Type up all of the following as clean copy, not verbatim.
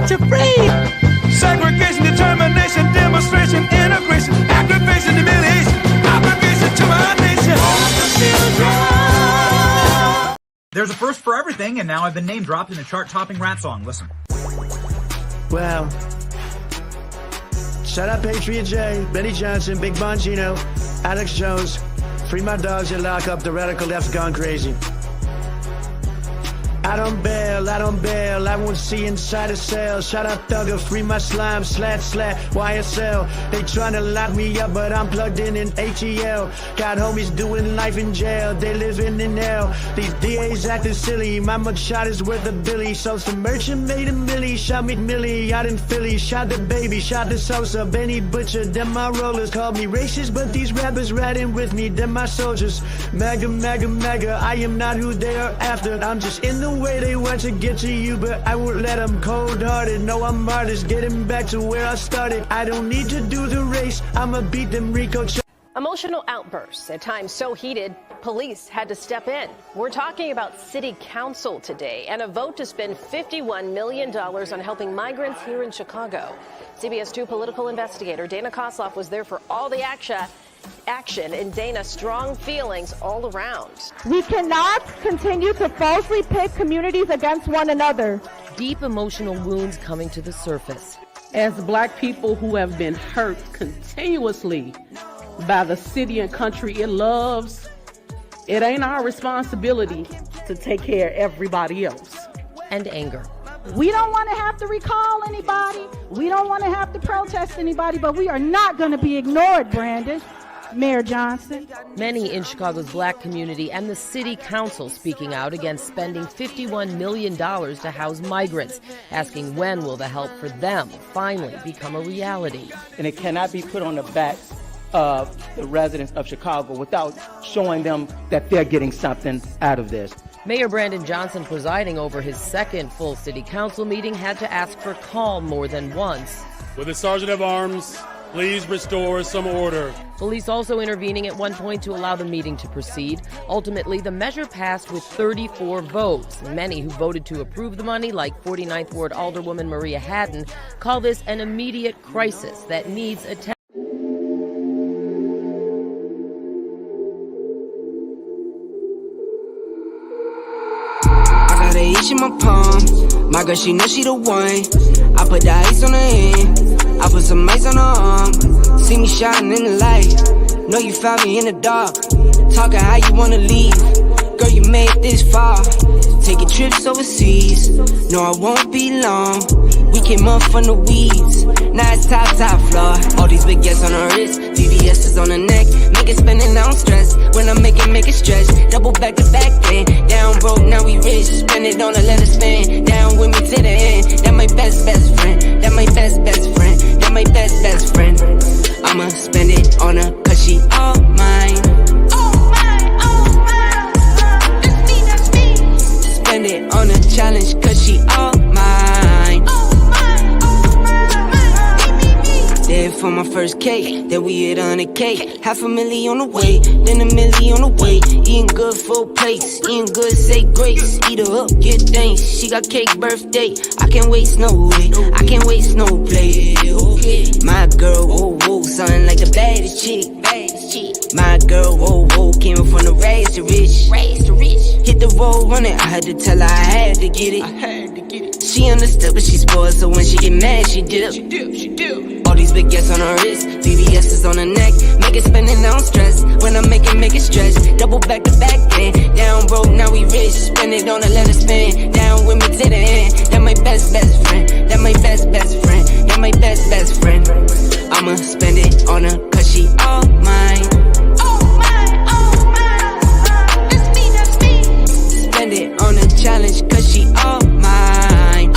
set you free. Segregation, determination, demonstration, integration, aggravation, humiliation, obligation to my nation. There's a first for everything, and now I've been name dropped in a chart-topping rat song. Listen. Well, shut up, Patriot J, Benny Johnson, Big Bongino, Alex Jones, free my dogs and lock up the radical left gone crazy. I don't bail, I won't see inside a cell. Shut up, thugger, free my slime, slat, YSL. They tryna lock me up, but I'm plugged in ATL. Got homies doing life in jail, they living in hell. These DAs acting silly, my mugshot is worth a billy. So some merchant made a milli, shot McMillie out in Philly. Shot the baby, shot the Sosa, Benny Butcher, them my rollers. Called me racist, but these rappers riding with me, them my soldiers. MAGA, MAGA, MAGA, I am not who they are after. I'm just in the way they want to get to you, but I won't let them. Cold-hearted, no, I'm artist, getting back to where I started. I don't need to do the race, I'ma beat them Rico. Emotional outbursts, at times so heated, police had to step in. We're talking about City Council today and a vote to spend $51 million on helping migrants here in Chicago. CBS 2 political investigator Dana Kosloff was there for all the action, and Dana, strong feelings all around. We cannot continue to falsely pit communities against one another. Deep emotional wounds coming to the surface. As Black people who have been hurt continuously by the city and country it loves, it ain't our responsibility to take care of everybody else. And anger. We don't want to have to recall anybody. We don't want to have to protest anybody, but we are not going to be ignored, Brandon. Mayor Johnson. Many in Chicago's Black community and the City Council speaking out against spending $51 million to house migrants, asking when will the help for them finally become a reality. And it cannot be put on the backs of the residents of Chicago without showing them that they're getting something out of this. Mayor Brandon Johnson, presiding over his second full City Council meeting, had to ask for calm more than once. With the Sergeant of Arms, please restore some order. Police also intervening at one point to allow the meeting to proceed. Ultimately, the measure passed with 34 votes. Many who voted to approve the money, like 49th Ward Alderwoman Maria Haddon, call this an immediate crisis that needs attention. I got an H in my palm. My girl, she know she the one. I put the ice on her hand. I put some ice on her arm. See me shining in the light. Know you found me in the dark. Talking how you wanna leave. Girl, you made it this far. Taking trips overseas. No, I won't be long. We came up from the weeds. Now it's top floor. All these big yes on her wrist. VVS is on her neck. Make it spinning, I don't stress. When I make it stretch. Double back to back then. Down broke, now we rich. Spend it on her, let her spin. Down with me to the end. That my best friend. That my best friend. That my best friend. I'ma spend it on her, cause she all mine. Spend it on a challenge, cause she all mine. There for my first cake, then we hit 100K. $500,000 on the way, then $1 million on the way. Eating good, full plates, eating good, say grace. Eat her up, get thanks. She got cake birthday. I can't waste no way, I can't waste no play. My girl, whoa, whoa, something like the baddest chick. My girl, whoa, whoa, came from the rags to rich. Hit the road running, I had to tell her I had to get it. She understood, but she spoiled, so when she get mad, she did. She do. All these big yes on her wrist, VVS is on her neck. Make it spinning, I don't stress. When I make it stretch. Double back to back then. Down broke, now we rich. Spend it on her, let her spin. Down with me to the end. That my best friend. That my best friend. That my best friend. I'ma spend it on her, cause she all mine. Spend it on a challenge, cause she all mine.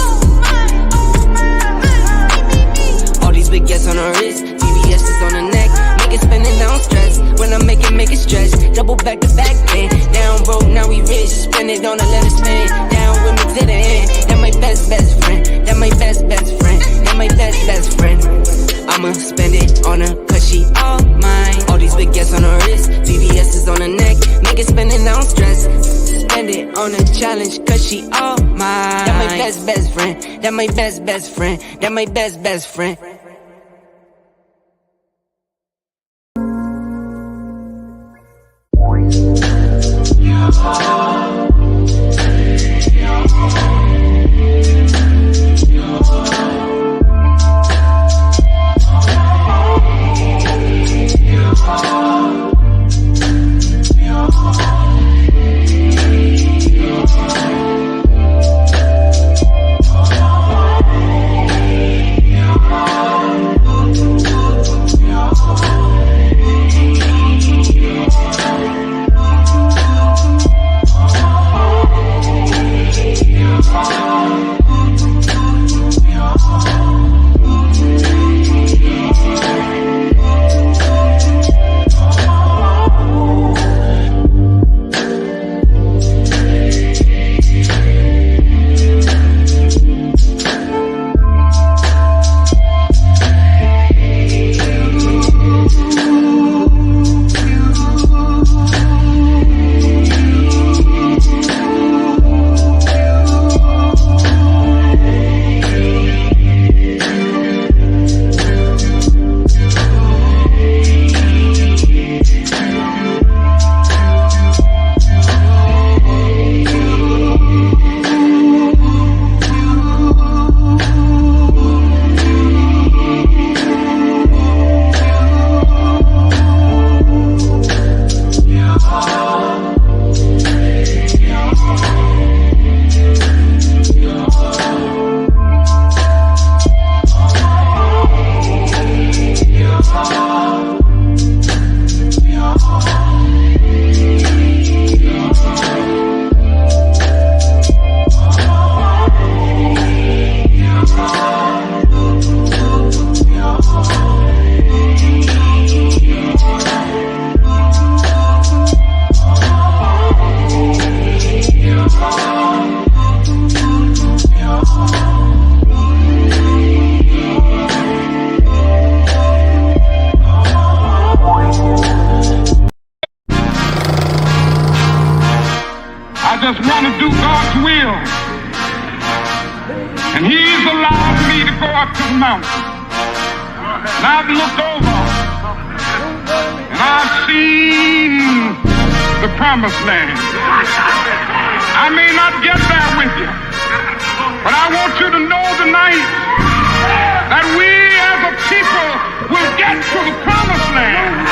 All these big yes on her wrist, VVS is on her neck. Make it spinning, I don't stress. When I make it stretch. Double back to back then. Down broke, now we rich. Spend it on her, let her spin. Down with me to the end. That my best friend. That my best friend. That my best friend. I'ma spend it on her, cause she all mine. All these big gas on her wrist, VVS is on her neck. Make it spend it, don't stress. Spend it on a challenge, cause she all mine. That my best friend. That my best friend. That my best friend. just want to do God's will. And He's allowed me to go up to the mountain. And I've looked over and I've seen the promised land. I may not get there with you, but I want you to know tonight that we as a people will get to the promised land.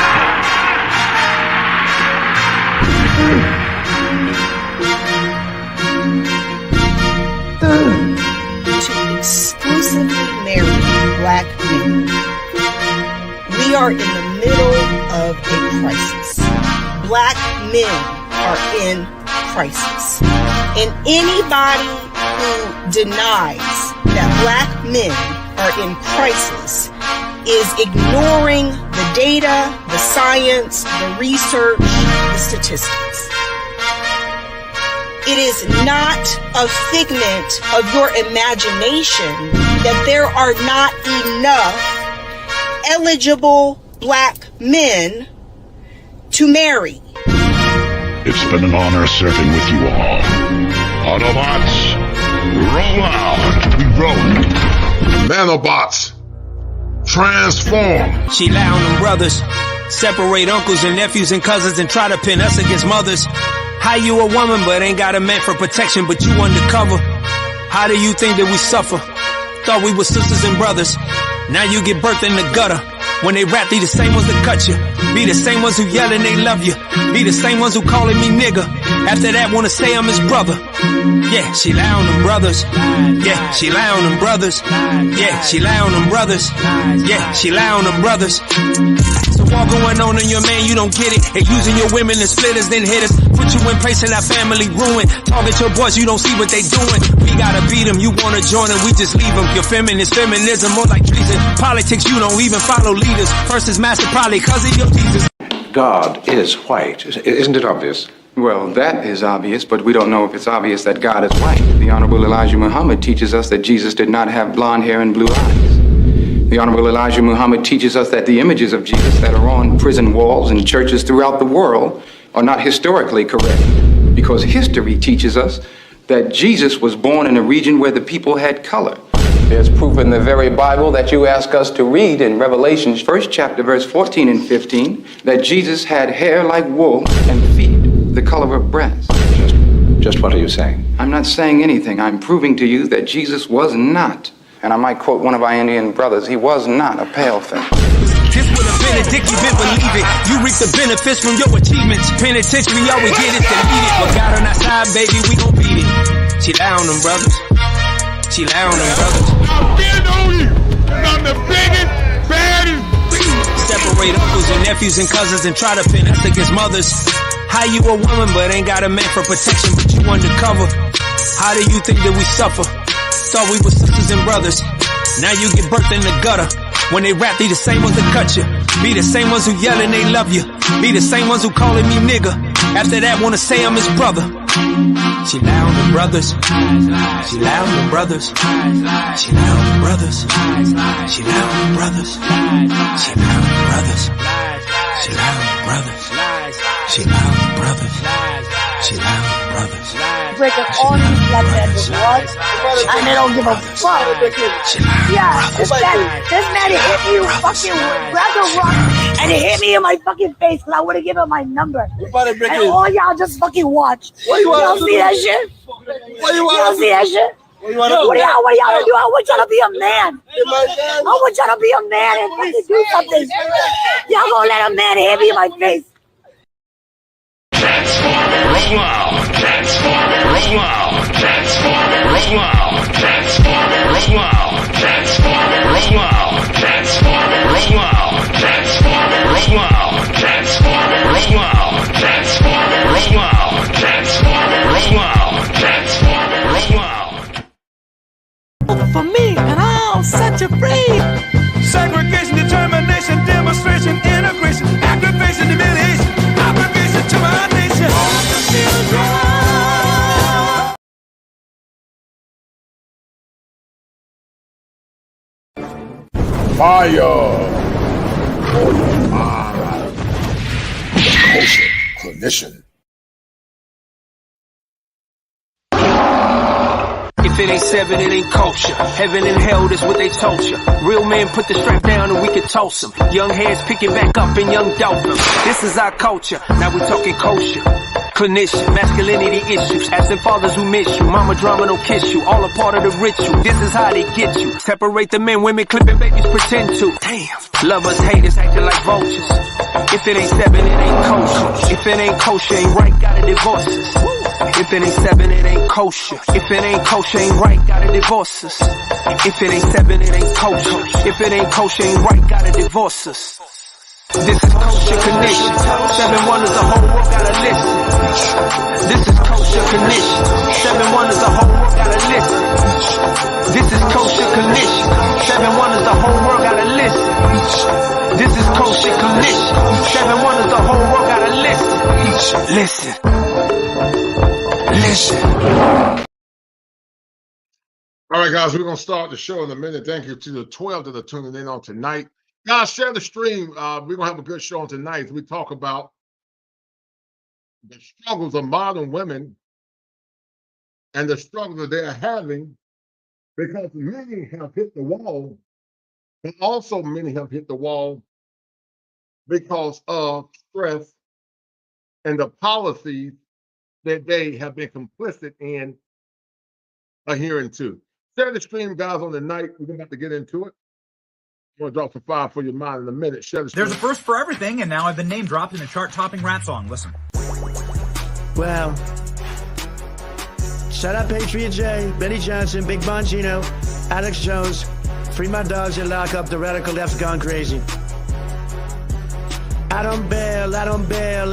To exclusively marry black men. We are in the middle of a crisis. Black men are in crisis. And anybody who denies that black men are in crisis is ignoring the data, the science, the research, the statistics. It is not a figment of your imagination that there are not enough eligible black men to marry. It's been an honor serving with you all. Autobots, roll out. We rolling. Nanobots, transform. She lie on them brothers, separate uncles and nephews and cousins and try to pin us against mothers. How you a woman but ain't got a man for protection, but you undercover? How do you think that we suffer? Thought we were sisters and brothers. Now you get birthed in the gutter. When they rap, they the same ones that cut you. Be the same ones who yelling they love you. Be the same ones who calling me nigga. After that wanna say I'm his brother. Yeah, she lie on them brothers. Yeah, she lie on them brothers. Yeah, she lie on them brothers. Yeah, she lie on them brothers. So all going on in your man, you don't get it. And using your women as splitters, then hitters. Put you in place and our family ruined. Target your boys, you don't see what they doing. We gotta beat them, you wanna join them, we just leave them. Your feminist feminism, more like treason. Politics, you don't even follow leaders. First is master, probably cause of your Jesus. God is white. Isn't it obvious? Well, that is obvious, but we don't know if it's obvious that God is white. The Honorable Elijah Muhammad teaches us that Jesus did not have blonde hair and blue eyes. The Honorable Elijah Muhammad teaches us that the images of Jesus that are on prison walls and churches throughout the world are not historically correct, because history teaches us that Jesus was born in a region where the people had color. There's proof in the very Bible that you ask us to read in Revelation, 1st chapter, verse 14 and 15, that Jesus had hair like wool and feet the color of brass. Just what are you saying? I'm not saying anything. I'm proving to you that Jesus was not, and I might quote one of our Indian brothers, he was not a pale face. This would have been a dick, you didn't believe it. You reap the benefits from your achievements. Penitentiary, all we get is to eat it. But God on our side, baby, we gon' beat it. She lie on them brothers. She lie on them brothers. I'm big on you. I'm the biggest, baddest. Separate uncles and nephews and cousins and try to pin us against mothers. How you a woman but ain't got a man for protection, but you undercover? How do you think that we suffer? Thought we were sisters and brothers. Now you get birthed in the gutter. When they rap, they the same ones that cut you. Be the same ones who yelling they love you. Be the same ones who calling me nigga. After that, wanna say I'm his brother. She lie on the brothers. She lie on the brothers. She lie on the brothers. She lie on the brothers. She lie on the brothers. She lie on the brothers. She lie on the brothers. She lie on the brothers. Breaking all these black men with drugs, and they don't give a fuck. Yeah, this man hit me with fucking Brother Rock, and he hit me in my fucking face because I would have given him my number. And all y'all just fucking watch. You don't see that shit? You don't see that shit? What y'all do? I want y'all to be a man. I want y'all to be a man and fucking do something. Y'all gonna let a man hit me in my face. Roll out. Roll out. Roll out. Roll out. Roll out. Roll out. Roll out. Roll out. Roll out. For me, and I'll set you free. Segregation, determination, demonstration, integration, aggravation, humiliation, aggravation to my nation. Fire for your mind. The Kosher Clinician. If it ain't seven, it ain't kosher. Heaven and hell, that's what they told you. Real men put the strap down and we can toss them. Young heads picking back up and young dolphins. This is our culture. Now we talking kosher. Clinician, masculinity issues. Absent fathers who miss you. Mama drama don't kiss you. All a part of the ritual. This is how they get you. Separate the men, women, clipping babies, pretend to. Damn. Lovers, haters, acting like vultures. If it ain't seven, it ain't kosher. If it ain't kosher, ain't right, gotta divorce us. If it ain't seven, it ain't kosher. If it ain't kosher, ain't right, gotta divorce us. If it ain't seven, it ain't kosher. If it ain't kosher, ain't right, gotta divorce us. This is Kosher Condition. 7 wonders, the whole world gotta listen. This is Kosher Condition. 7 wonders, the whole world gotta listen. This is Kosher Condition. 7 wonders, the whole world gotta listen. This is Kosher Condition. 7 wonders, the whole world gotta listen. Listen. Listen. All right, guys, we're going to start the show in a minute. Thank you to the 12 that are tuning in on tonight. Guys, share the stream. We're going to have a good show on tonight as we talk about the struggles of modern women and the struggles that they're having because many have hit the wall, but also many have hit the wall because of stress and the policies that they have been complicit in adhering to. Share the stream, guys, on the night. We're about to get into it. I'm going to drop some fire for your mind in a minute. Share the stream. There's a first for everything, and now I've been name dropped in a chart-topping rap song. Listen. Well, shout out Patriot J, Benny Johnson, Big Bongino, Alex Jones, free my dogs and lock up the radical left gone crazy. I don't bail,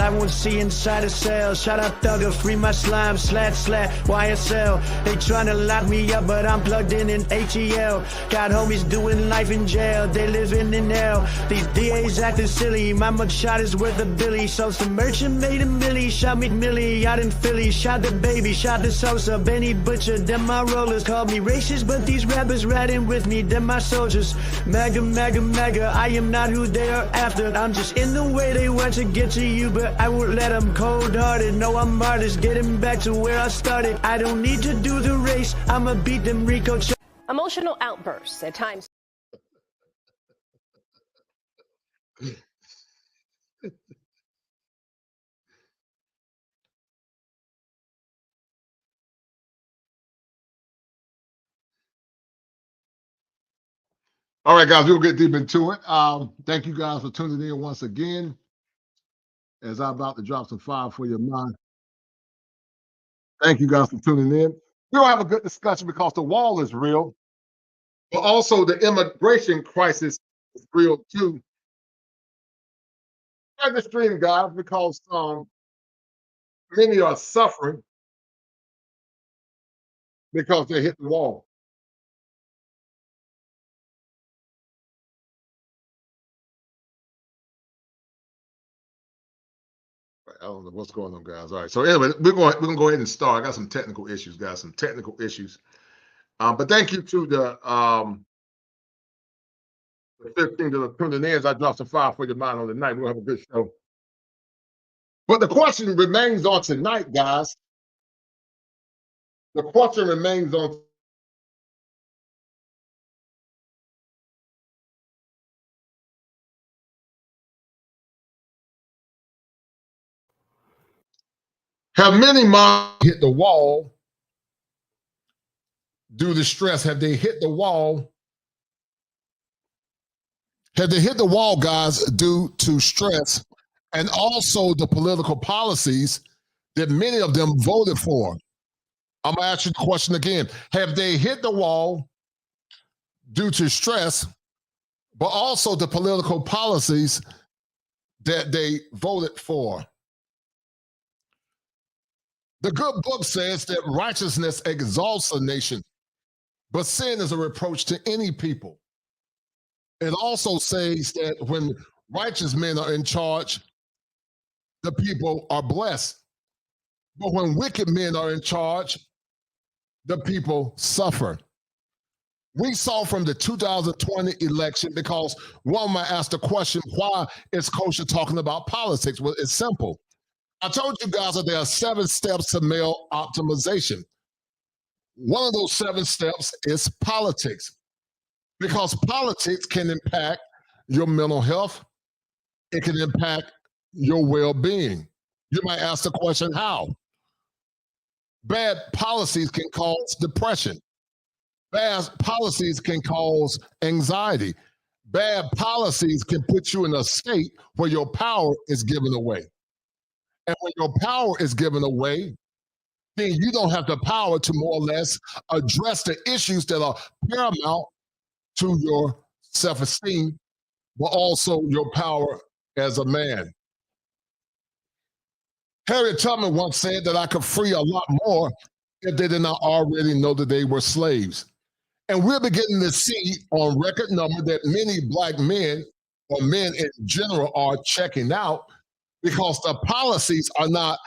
I won't see inside a cell. Shout out Thugger, free my slime, slat, YSL. They tryna lock me up, but I'm plugged in ATL. Got homies doing life in jail, they living in hell. These DAs acting silly, my mugshot is worth a billy. So some merchant made a milli, shot McMillie out in Philly. Shot the baby, shot the Sosa, Benny Butcher, them my rollers. Called me racist, but these rappers riding with me, them my soldiers. Mega, I am not who they are after. I'm just in the way they want to get to you, but I won't let them. Cold-hearted, no, I'm artist, getting back to where I started. I don't need to do the race, I'ma beat them Rico. Emotional outbursts at times. All right, guys, we'll get deep into it. Thank you guys for tuning in once again. As I'm about to drop some fire for your mind. Thank you guys for tuning in. We're gonna have a good discussion because the wall is real, but also the immigration crisis is real too. Share the stream, guys, because many are suffering because they hit the wall. I don't know what's going on, guys. All right. So anyway, we're gonna go ahead and start. I got some technical issues, guys. Some technical issues. But thank you to the 15 that are tuning in. As I drop some fire for your mind on the night. We'll have a good show. But the question remains on tonight, guys. The question remains on. Have many moms hit the wall due to stress? Have they hit the wall? Have they hit the wall, guys, due to stress and also the political policies that many of them voted for? I'm going to ask you the question again. Have they hit the wall due to stress, but also the political policies that they voted for? The good book says that righteousness exalts a nation, but sin is a reproach to any people. It also says that when righteous men are in charge, the people are blessed. But when wicked men are in charge, the people suffer. We saw from the 2020 election, because one might ask the question, why is Kosher talking about politics? Well, it's simple. I told you guys that there are 7 steps to male optimization. One of those 7 steps is politics, because politics can impact your mental health. It can impact your well-being. You might ask the question, how? Bad policies can cause depression. Bad policies can cause anxiety. Bad policies can put you in a state where your power is given away. And when your power is given away, then you don't have the power to more or less address the issues that are paramount to your self-esteem, but also your power as a man. Harriet Tubman once said that I could free a lot more if they did not already know that they were slaves. And we're beginning to see on record number that many black men or men in general are checking out, because the policies are not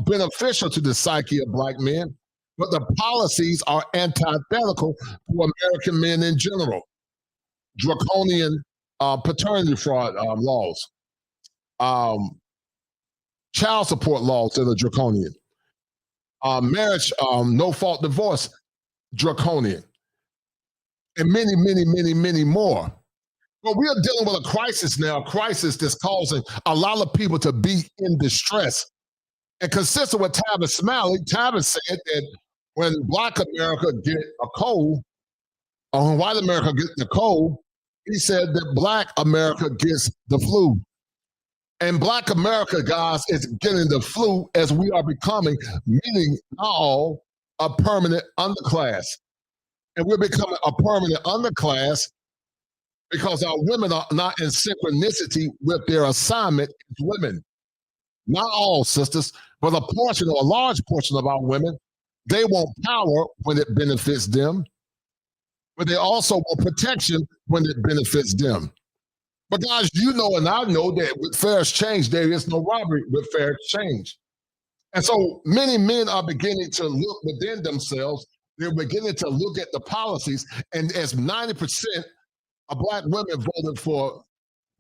beneficial to the psyche of black men, but the policies are antithetical to American men in general. Draconian paternity fraud laws, child support laws that are draconian, marriage, no-fault divorce, draconian, and many, many, many, many more. But we are dealing with a crisis now, a crisis that's causing a lot of people to be in distress. And consistent with Tavis Smiley, Tavis said that when Black America get a cold, or when white America gets the cold, he said that Black America gets the flu. And Black America, guys, is getting the flu as we are becoming, meaning not all, a permanent underclass. And we're becoming a permanent underclass because our women are not in synchronicity with their assignment as women. Not all, sisters, but a portion or a large portion of our women, they want power when it benefits them, but they also want protection when it benefits them. But guys, you know and I know that with fair exchange, there is no robbery with fair exchange. And so many men are beginning to look within themselves. They're beginning to look at the policies, and as 90% of Black women voted for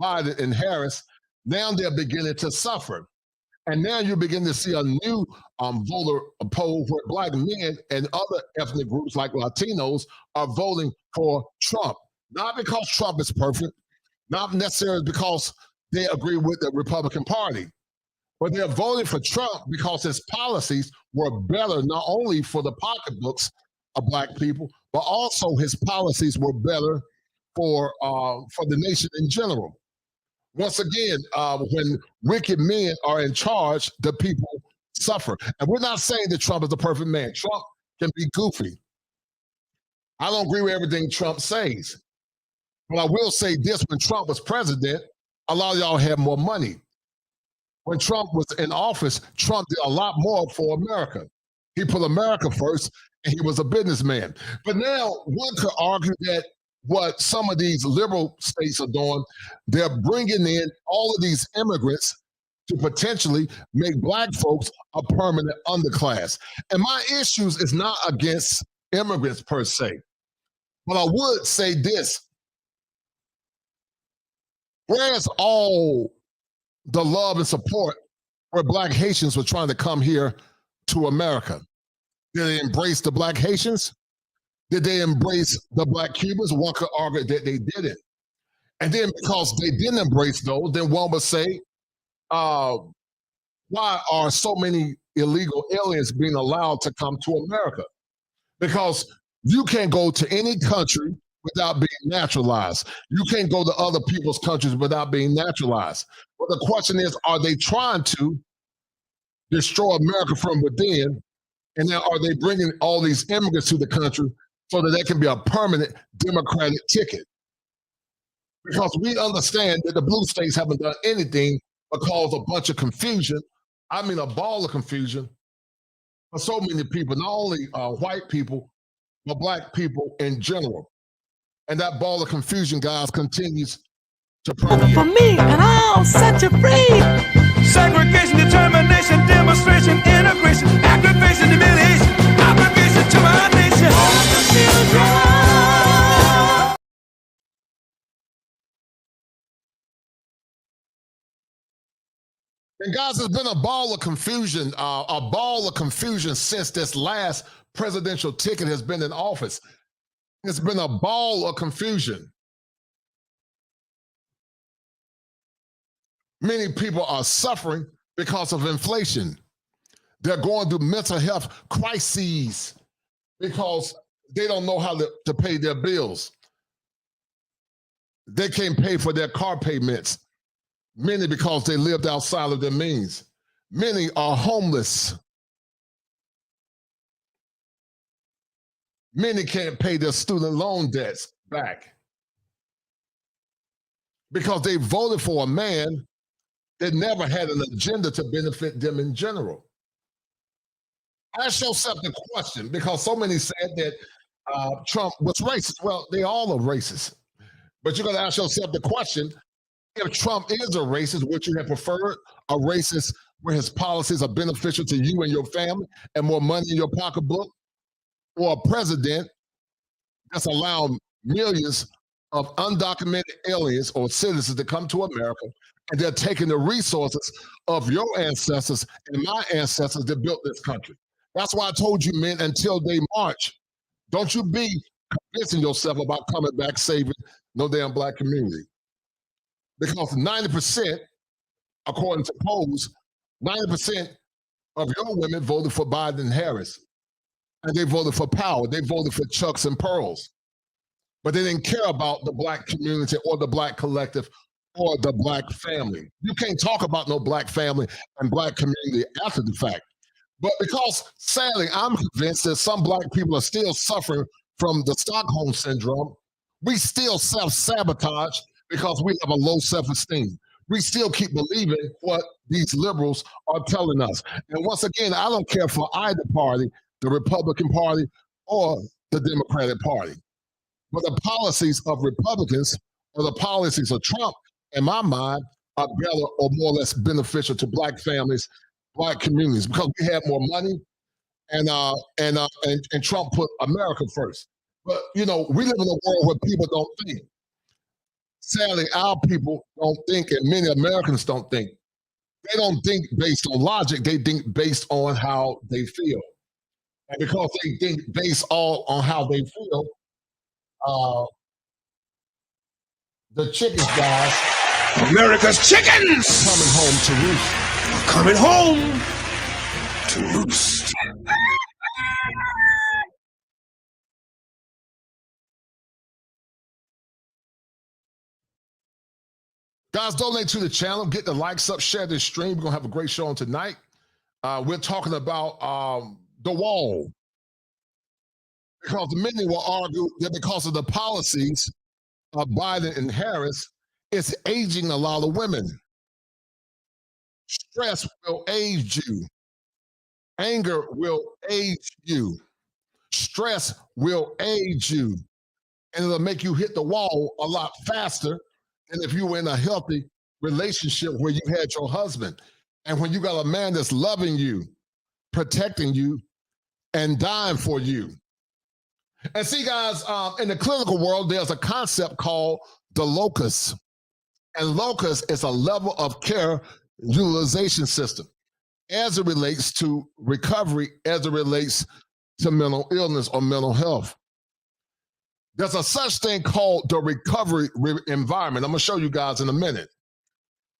Biden and Harris, now they're beginning to suffer. And now you begin to see a new voter poll where Black men and other ethnic groups like Latinos are voting for Trump. Not because Trump is perfect, not necessarily because they agree with the Republican Party, but they're voting for Trump because his policies were better not only for the pocketbooks of Black people, but also his policies were better for the nation in general. Once again, when wicked men are in charge, the people suffer. And we're not saying that Trump is a perfect man. Trump can be goofy. I don't agree with everything Trump says. But I will say this, when Trump was president, a lot of y'all had more money. When Trump was in office, Trump did a lot more for America. He put America first, and he was a businessman. But now one could argue that what some of these liberal states are doing, they're bringing in all of these immigrants to potentially make Black folks a permanent underclass. And my issues is not against immigrants per se, but I would say this. Where's all the love and support where Black Haitians were trying to come here to America? Did they embrace the Black Haitians? Did they embrace the Black Cubans? One could argue that they didn't. And then because they didn't embrace those, then one would say, why are so many illegal aliens being allowed to come to America? Because you can't go to any country without being naturalized. You can't go to other people's countries without being naturalized. But the question is, are they trying to destroy America from within? And now are they bringing all these immigrants to the country so that they can be a permanent Democratic ticket? Because we understand that the blue states haven't done anything but cause a bunch of confusion. I mean, a ball of confusion for so many people, not only white people, but Black people in general. And that ball of confusion, guys, continues to permeate. For me, and I'll set you free. Segregation, determination, demonstration, integration, aggravation, humiliation, obligation to my nation. And guys, there's been a ball of confusion since this last presidential ticket has been in office. It's been a ball of confusion. Many people are suffering because of inflation. They're going through mental health crises because they don't know how to pay their bills. They can't pay for their car payments. Many because they lived outside of their means. Many are homeless. Many can't pay their student loan debts back because they voted for a man that never had an agenda to benefit them in general. Ask yourself the question, because so many said that Trump was racist. Well, they all are racist. But you're going to ask yourself the question, if Trump is a racist, would you have preferred a racist where his policies are beneficial to you and your family and more money in your pocketbook? Or a president that's allowed millions of undocumented aliens or citizens to come to America, and they're taking the resources of your ancestors and my ancestors that built this country. That's why I told you, men, until they march, don't you be convincing yourself about coming back saving no damn Black community. Because 90%, according to polls, 90% of your women voted for Biden and Harris. And they voted for power. They voted for chucks and pearls. But they didn't care about the Black community or the Black collective or the Black family. You can't talk about no Black family and Black community after the fact. But because, sadly, I'm convinced that some Black people are still suffering from the Stockholm syndrome, We still self-sabotage because we have a low self-esteem. We still keep believing what these liberals are telling us. And once again, I don't care for either party, the Republican Party or the Democratic Party. But the policies of Republicans or the policies of Trump, in my mind, are better or more or less beneficial to black families, black communities, because we have more money, and Trump put America first. But you know, we live in a world where people don't think. Sadly, our people don't think, and many Americans don't think. They don't think based on logic. They think based on how they feel. And because they think based all on how they feel, the chickens, guys, America's chickens are coming home to roost. Coming home to roost. Guys, donate to the channel. Get the likes up. Share this stream. We're going to have a great show on tonight. We're talking about the wall. Because many will argue that because of the policies of Biden and Harris, it's aging a lot of women. Stress will age you. Anger will age you. Stress will age you. And it'll make you hit the wall a lot faster than if you were in a healthy relationship where you had your husband. And when you got a man that's loving you, protecting you, and dying for you. And see, guys, in the clinical world, there's a concept called the locus. And locus is a level of care utilization system as it relates to recovery, as it relates to mental illness or mental health. There's a such thing called the recovery environment. I'm going to show you guys in a minute.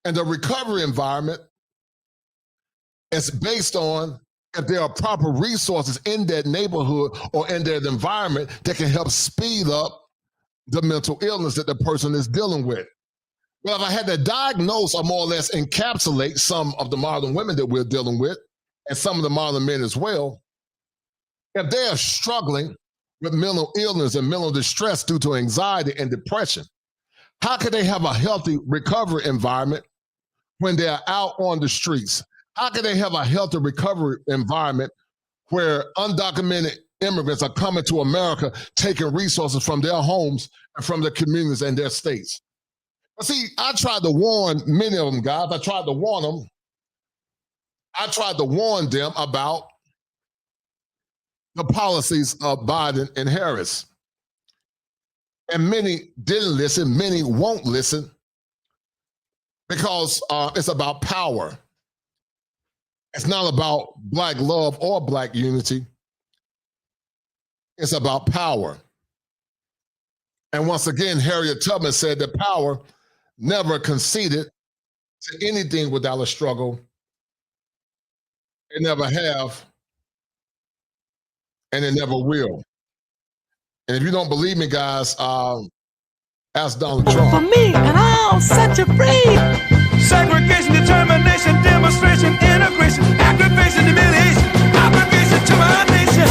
And the recovery environment is based on if there are proper resources in that neighborhood or in that environment that can help speed up the mental illness that the person is dealing with. Well, if I had to diagnose or more or less encapsulate some of the modern women that we're dealing with, and some of the modern men as well, if they are struggling with mental illness and mental distress due to anxiety and depression, how can they have a healthy recovery environment when they're out on the streets? How can they have a healthy recovery environment where undocumented immigrants are coming to America, taking resources from their homes and from their communities and their states? But see, I tried to warn many of them, guys. I tried to warn them. I tried to warn them about the policies of Biden and Harris. And many didn't listen. Many won't listen because it's about power. It's not about black love or black unity. It's about power. And once again, Harriet Tubman said that power never conceded to anything without a struggle. It never have, and it never will. And if you don't believe me, guys, ask Donald Trump. For me, and I'll set you free. Segregation, determination, demonstration, integration, aggravation, humiliation, obligation to my nation.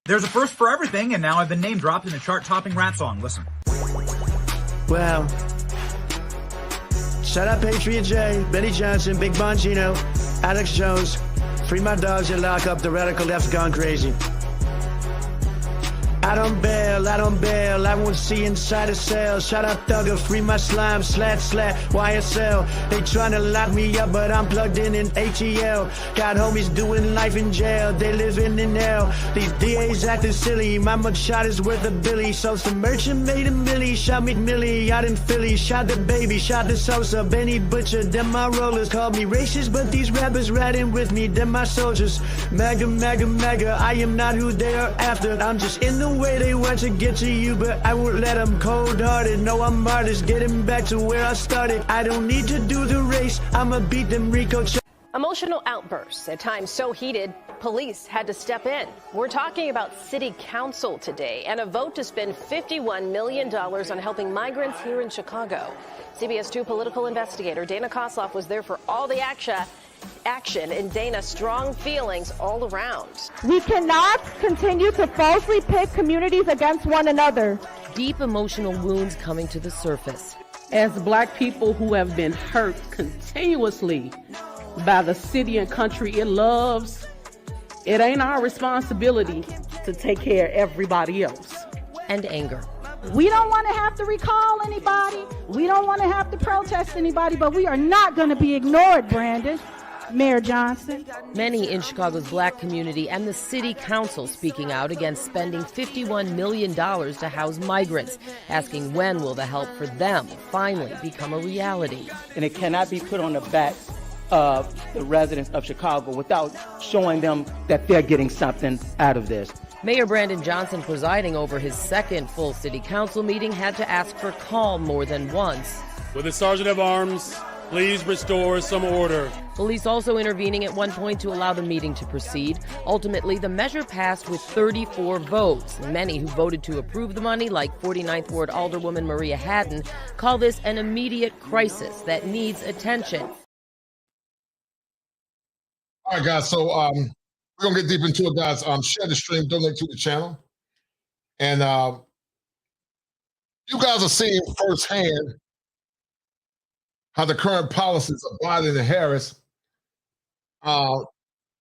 There's a first for everything, and now I've been name dropped in a chart-topping rat song. Listen. Well, shout out Patriot J, Benny Johnson, Big Bongino, Alex Jones, free my dogs and lock up the radical left gone crazy. I don't bail, I won't see inside a cell. Shout out Thugger, free my slime, slat, YSL. They tryna lock me up, but I'm plugged in ATL. Got homies doing life in jail, they living in hell. These DAs acting silly, my mugshot is worth a billy. So some merchant made a milli, shot McMillie out in Philly. Shot the baby, shot the Sosa, Benny Butcher, them my rollers. Called me racist, but these rappers riding with me, them my soldiers. Mega, I am not who they are after. I'm just in the way they want to get to you, but I won't let them. Cold-hearted, no, I'm artist, getting back to where I started. I don't need to do the race, I'ma beat them Rico. Emotional outbursts, at times so heated, police had to step in. We're talking about City Council today and a vote to spend $51 million on helping migrants here in Chicago. CBS 2 political investigator Dana Kosloff was there for all the action. action. In Dana, strong feelings all around. We cannot continue to falsely pit communities against one another. Deep emotional wounds coming to the surface. As Black people who have been hurt continuously by the city and country it loves, it ain't our responsibility to take care of everybody else. And anger. We don't want to have to recall anybody. We don't want to have to protest anybody, but we are not going to be ignored, Brandon. Mayor Johnson. Many in Chicago's Black community and the city council speaking out against spending $51 million to house migrants, asking when will the help for them finally become a reality. And it cannot be put on the backs of the residents of Chicago without showing them that they're getting something out of this. Mayor Brandon Johnson, presiding over his second full city council meeting, had to ask for calm more than once. With the Sergeant of Arms, please restore some order. Police also intervening at one point to allow the meeting to proceed. Ultimately, the measure passed with 34 votes. Many who voted to approve the money, like 49th Ward Alderwoman Maria Hadden, call this an immediate crisis that needs attention. All right, guys, so we're going to get deep into it, guys. Share the stream, donate to the channel. And you guys are seeing firsthand how the current policies of Biden and Harris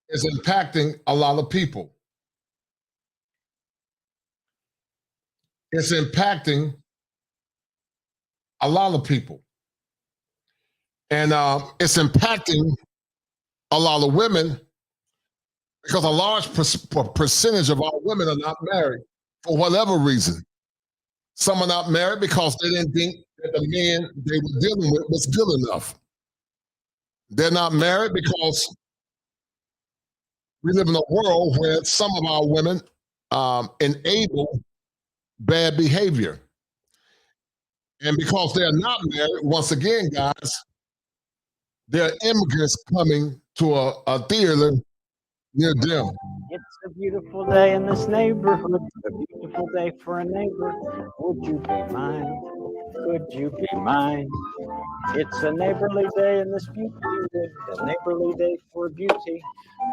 is impacting a lot of people. It's impacting a lot of people. And it's impacting a lot of women because a large percentage of our women are not married for whatever reason. Some are not married because they didn't think that the man they were dealing with was good enough. They're not married because we live in a world where some of our women enable bad behavior. And because they're not married, once again, guys, there are immigrants coming to a theater near them. It's a beautiful day in this neighborhood, a beautiful day for a neighbor. Would you be mine? Could you be mine? It's a neighborly day in this beautiful day, a neighborly day for beauty.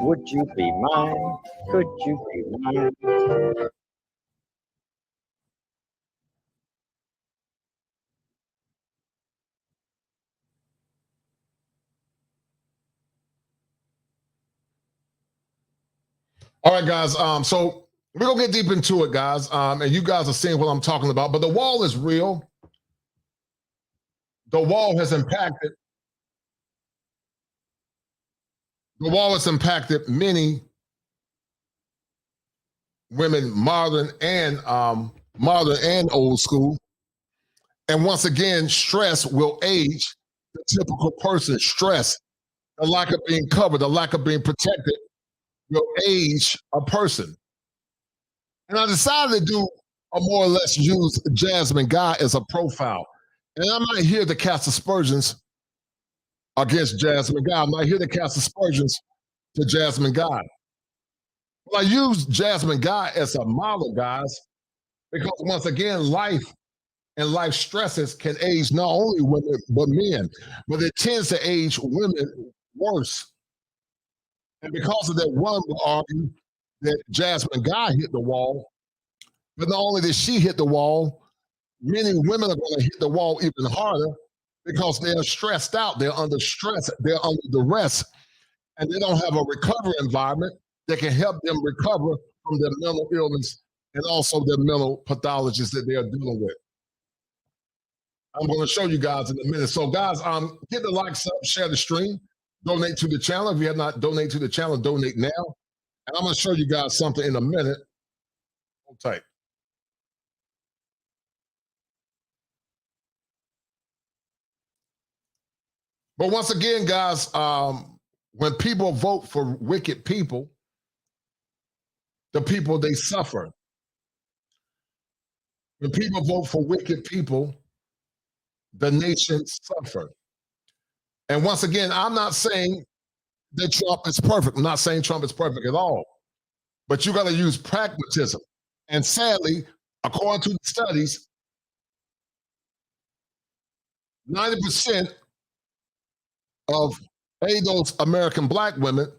Would you be mine? Could you be mine? All right, guys. So we're gonna get deep into it, guys. And you guys are seeing what I'm talking about. But the wall is real. The wall has impacted. The wall has impacted many women, modern and old school. And once again, stress will age the typical person. Stress, the lack of being covered, the lack of being protected, will age a person. And I decided to do a more or less use Jasmine Guy as a profile. And I'm not here to cast aspersions against Jasmine Guy. I'm not here to cast aspersions to Jasmine Guy. Well, I use Jasmine Guy as a model, guys, because once again, life and life stresses can age not only women, but men, but it tends to age women worse. And because of that, one will argue that Jasmine Guy hit the wall, but not only did she hit the wall, many women are going to hit the wall even harder because they're stressed out, they're under stress, they're under duress, and they don't have a recovery environment that can help them recover from their mental illness and also their mental pathologies that they are dealing with. I'm going to show you guys in a minute. So guys, hit the likes up, share the stream, donate to the channel. If you have not donated to the channel, donate now. And I'm going to show you guys something in a minute. Hold tight. But once again, guys, when people vote for wicked people, the people, they suffer. When people vote for wicked people, the nation suffers. And once again, I'm not saying that Trump is perfect. I'm not saying Trump is perfect at all. But you got to use pragmatism. And sadly, according to the studies, 90% of those American black women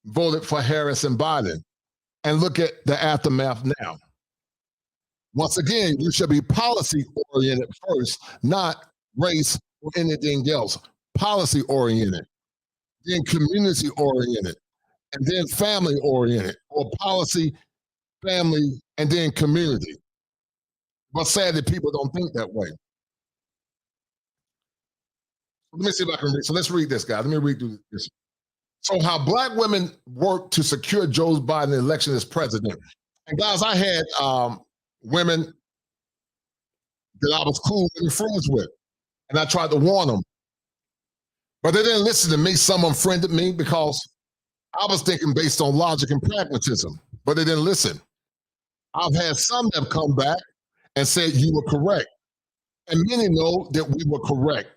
voted for Harris and Biden. And look at the aftermath now. Once again, you should be policy-oriented first, not race or anything else. Policy-oriented, then community-oriented, and then family-oriented, or policy, family, and then community. But sadly, people don't think that way. Let me see if I can read. So let's read this, guys. Let me read through this. So how black women worked to secure Joe Biden's election as president. And guys, I had women that I was cool and friends with, and I tried to warn them. But they didn't listen to me. Some unfriended me because I was thinking based on logic and pragmatism, but they didn't listen. I've had some that have come back and said you were correct. And many know that we were correct.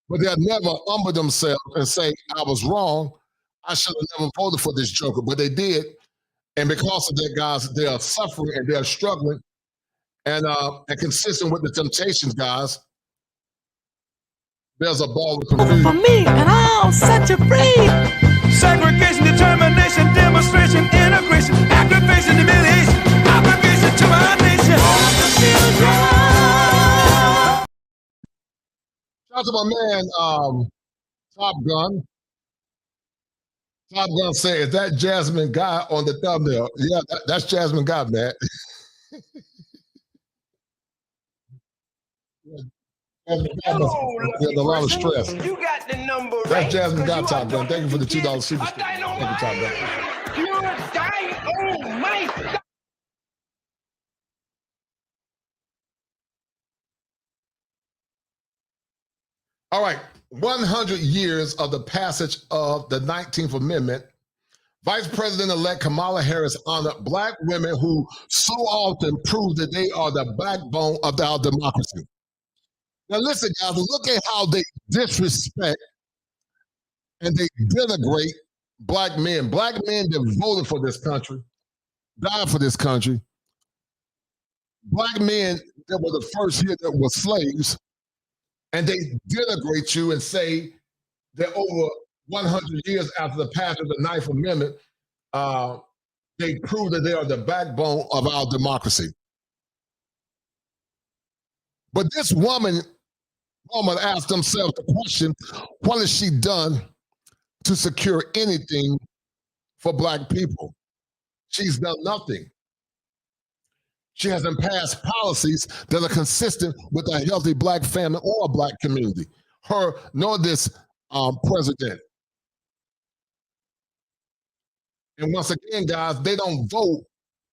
But they'll never humble themselves and say, I was wrong. I should have never voted for this joker, but they did. And because of that, guys, they are suffering and they're struggling and consistent with the temptations, guys. There's a ball of confusion. For me, and I'll set you free. Segregation, determination, demonstration, integration, aggravation, humiliation, obligation to my nation. Shout out to my man, Top Gun. Top Gun said, is that Jasmine Guy on the thumbnail? Yeah, that's Jasmine Guy, man. Jasmine Guy must have a lot of stress. You got the number right. That's Jasmine Guy, Top Gun. Thank you for the $2 super sticker. Thank you, Top Gun. You're dying, oh my God. All right, 100 years of the passage of the 19th Amendment, Vice President-elect Kamala Harris honored black women who so often prove that they are the backbone of our democracy. Now listen, guys, look at how they disrespect and they denigrate black men. Black men that voted for this country, died for this country. Black men that were the first here that were slaves. And they denigrate you and say that over 100 years after the passage of the 9th Amendment, they prove that they are the backbone of our democracy. But this woman asked themselves the question, what has she done to secure anything for black people? She's done nothing. She hasn't passed policies that are consistent with a healthy black family or a black community. Her nor this president. And once again, guys, they don't vote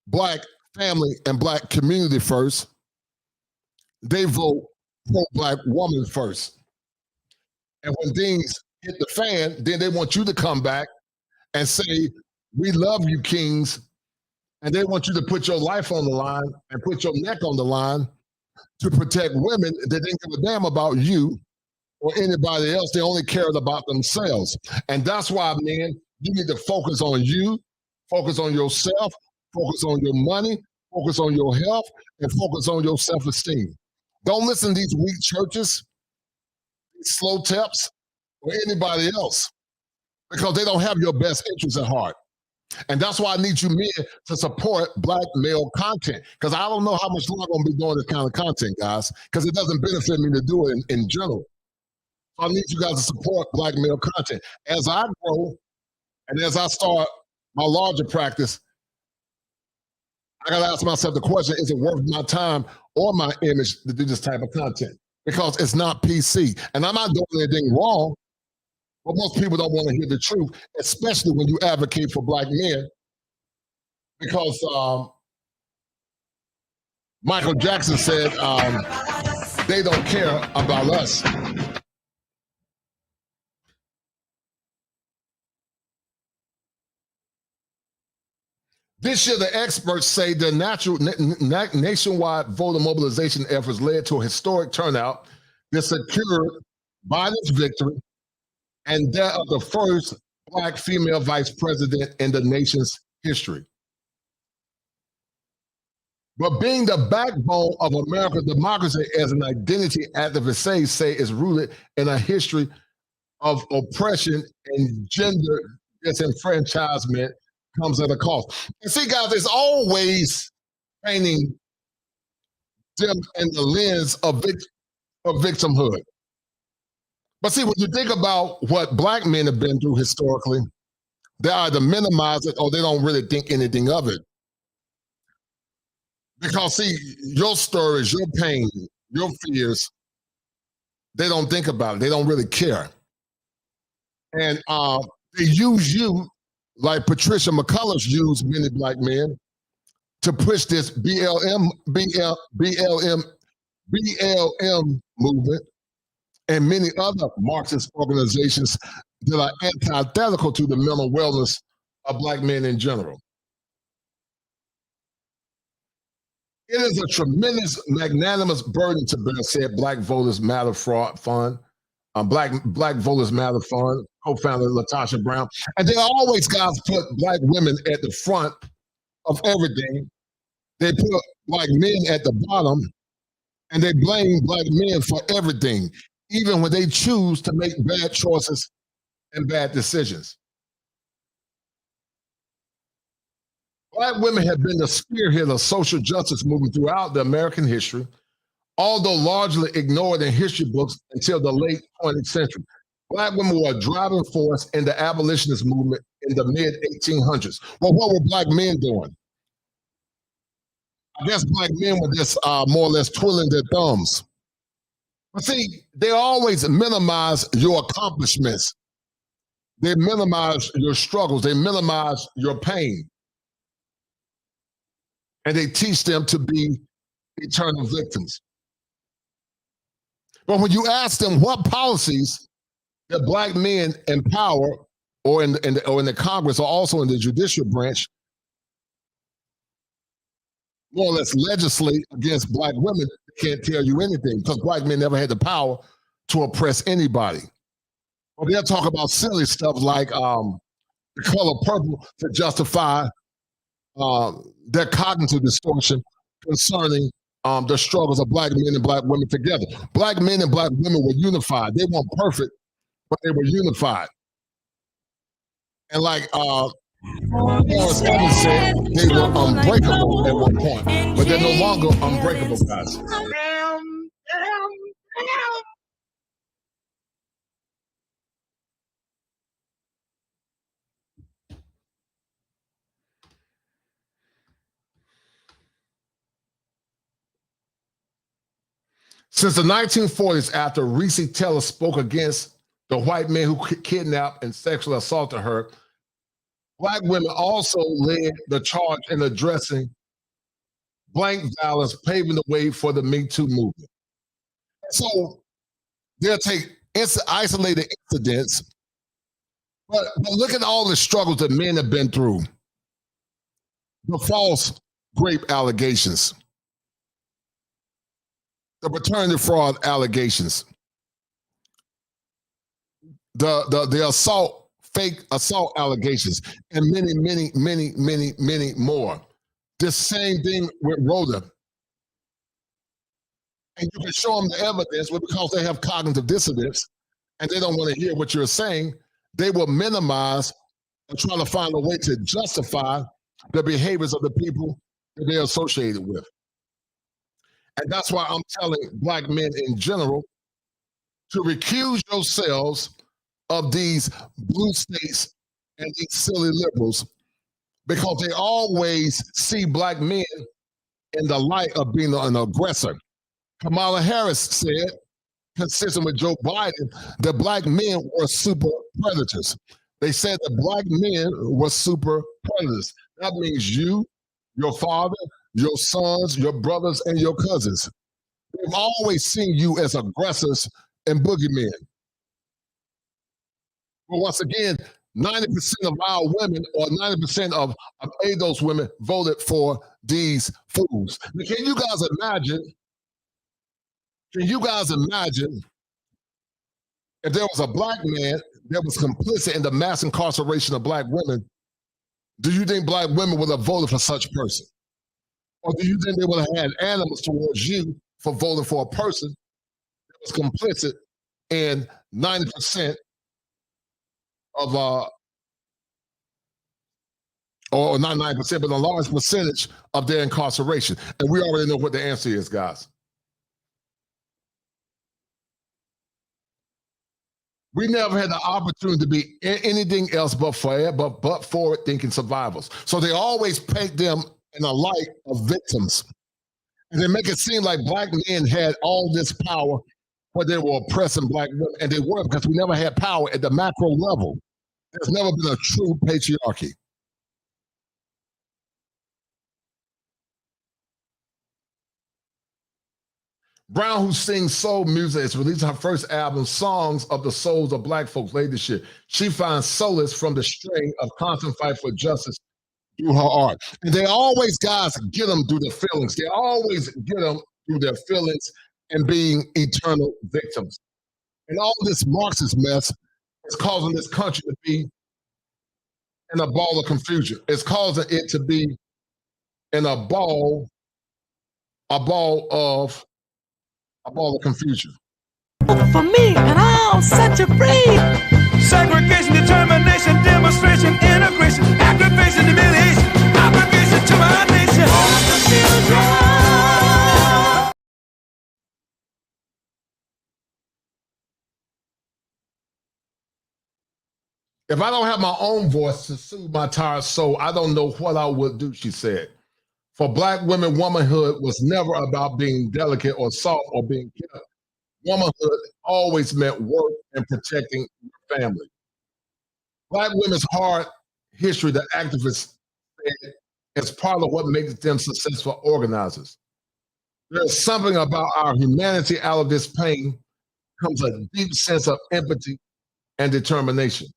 black family and black community first. They vote pro-black woman first. And when things hit the fan, then they want you to come back and say, we love you, kings. And they want you to put your life on the line and put your neck on the line to protect women that didn't give a damn about you or anybody else. They only cared about themselves. And that's why, man, you need to focus on you, focus on yourself, focus on your money, focus on your health, and focus on your self-esteem. Don't listen to these weak churches, these slow taps, or anybody else, because they don't have your best interests at heart. And that's why I need you men to support black male content, because I don't know how much longer I'm going to be doing this kind of content, guys, because it doesn't benefit me to do it in general. So I need you guys to support black male content. As I grow and as I start my larger practice, I got to ask myself the question, is it worth my time or my image to do this type of content? Because it's not PC. And I'm not doing anything wrong. But most people don't want to hear the truth, especially when you advocate for black men, because Michael Jackson said they don't care about us. This year, the experts say the nationwide voter mobilization efforts led to a historic turnout that secured Biden's victory and that of the first black female vice president in the nation's history. But being the backbone of American democracy as an identity activists say is rooted in a history of oppression and gender disenfranchisement comes at a cost. And see, guys, it's always painting them in the lens of victimhood. But see, when you think about what black men have been through historically, they either minimize it or they don't really think anything of it. Because see, your stories, your pain, your fears, they don't think about it. They don't really care. And they use you like Patricia McCullers used many black men to push this BLM movement and many other Marxist organizations that are antithetical to the mental wellness of black men in general. It is a tremendous, magnanimous burden to bear, said Black Voters Matter Fund, Black Voters Matter Fund, co-founder Latasha Brown. And they always, guys, put black women at the front of everything. They put black men at the bottom, and they blame black men for everything, even when they choose to make bad choices and bad decisions. Black women have been the spearhead of social justice movement throughout the American history, although largely ignored in history books until the late 20th century. Black women were a driving force in the abolitionist movement in the mid-1800s. Well, what were black men doing? I guess black men were just more or less twiddling their thumbs. But see, they always minimize your accomplishments. They minimize your struggles. They minimize your pain. And they teach them to be eternal victims. But when you ask them what policies that black men in power or in the Congress or also in the judicial branch more or less legislate against black women, they can't tell you anything because black men never had the power to oppress anybody. Or they'll talk about silly stuff like the color purple to justify their cognitive distortion concerning the struggles of black men and black women together. Black men and black women were unified. They weren't perfect, but they were unified. And like Morris Evans said, they were unbreakable at one point, but they're no longer unbreakable, guys. Since the 1940s, after Reese Taylor spoke against the white men who kidnapped and sexually assaulted her, black women also led the charge in addressing blank violence, paving the way for the Me Too movement. So they'll take isolated incidents, but look at all the struggles that men have been through. The false rape allegations, the paternity fraud allegations, the assault, fake assault allegations, and many more. This same thing with Rhoda. And you can show them the evidence, but because they have cognitive dissonance and they don't want to hear what you're saying, they will minimize and try to find a way to justify the behaviors of the people that they're associated with. And that's why I'm telling black men in general to recuse yourselves of these blue states and these silly liberals, because they always see black men in the light of being an aggressor. Kamala Harris said, consistent with Joe Biden, that black men were super predators. They said that black men were super predators. That means you, your father, your sons, your brothers, and your cousins. They've always seen you as aggressors and boogeymen. But once again, 90% of our women, or 90% of those women, voted for these fools. Now, can you guys imagine if there was a black man that was complicit in the mass incarceration of black women? Do you think black women would have voted for such a person? Or do you think they would have had animals towards you for voting for a person that was complicit in 90% of or not 9%, but a large percentage of their incarceration. And we already know what the answer is, guys. We never had the opportunity to be anything else but forward-thinking survivors. So they always paint them in the light of victims. And they make it seem like black men had all this power, but they were oppressing black women. And they were, because we never had power at the macro level. There's never been a true patriarchy. Brown, who sings soul music, is releasing her first album, Songs of the Souls of Black Folks, later this year. She finds solace from the strain of constant fight for justice through her art. And they always, guys, get them through their feelings. They always get them through their feelings and being eternal victims. And all this Marxist mess is causing this country to be in a ball of confusion. It's causing it to be in a ball of confusion. For me, and I'll set you free. Segregation, determination, demonstration, integration, aggravation, humiliation, obligation to my nation. If I don't have my own voice to soothe my tired soul, I don't know what I would do, she said. For black women, womanhood was never about being delicate or soft or being kept. Womanhood always meant work and protecting your family. Black women's hard history, the activists said, is part of what makes them successful organizers. There's something about our humanity. Out of this pain comes a deep sense of empathy and determination.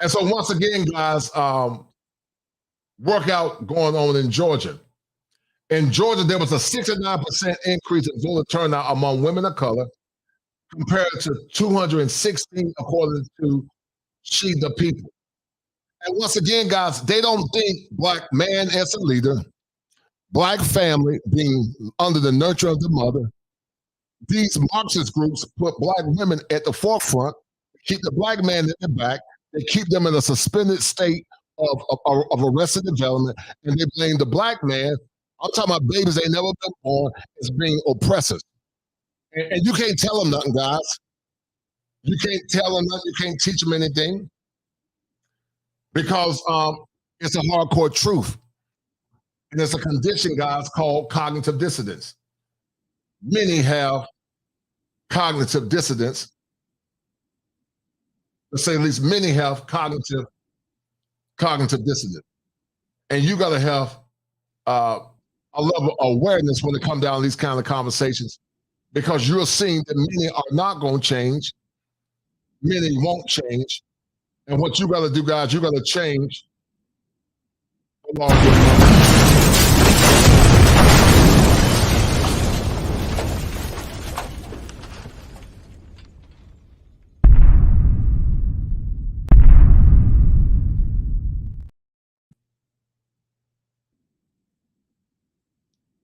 And so once again, guys, workout going on in Georgia. In Georgia, there was a 69% increase in voter turnout among women of color, compared to 216 according to She the People. And once again, guys, they don't think black man as a leader, black family being under the nurture of the mother. These Marxist groups put black women at the forefront, keep the black man in the back. They keep them in a suspended state of arrested development, and they blame the black man. I'm talking about babies they never been born as being oppressors. And you can't tell them nothing, guys. You can't tell them nothing. You can't teach them anything, because it's a hardcore truth. And it's a condition, guys, called cognitive dissonance. Many have cognitive dissonance. Let's say at least many have cognitive dissonance. And you got to have a level of awareness when it comes down to these kind of conversations, because you're seeing that many are not going to change. Many won't change. And what you got to do, guys, you got to change along with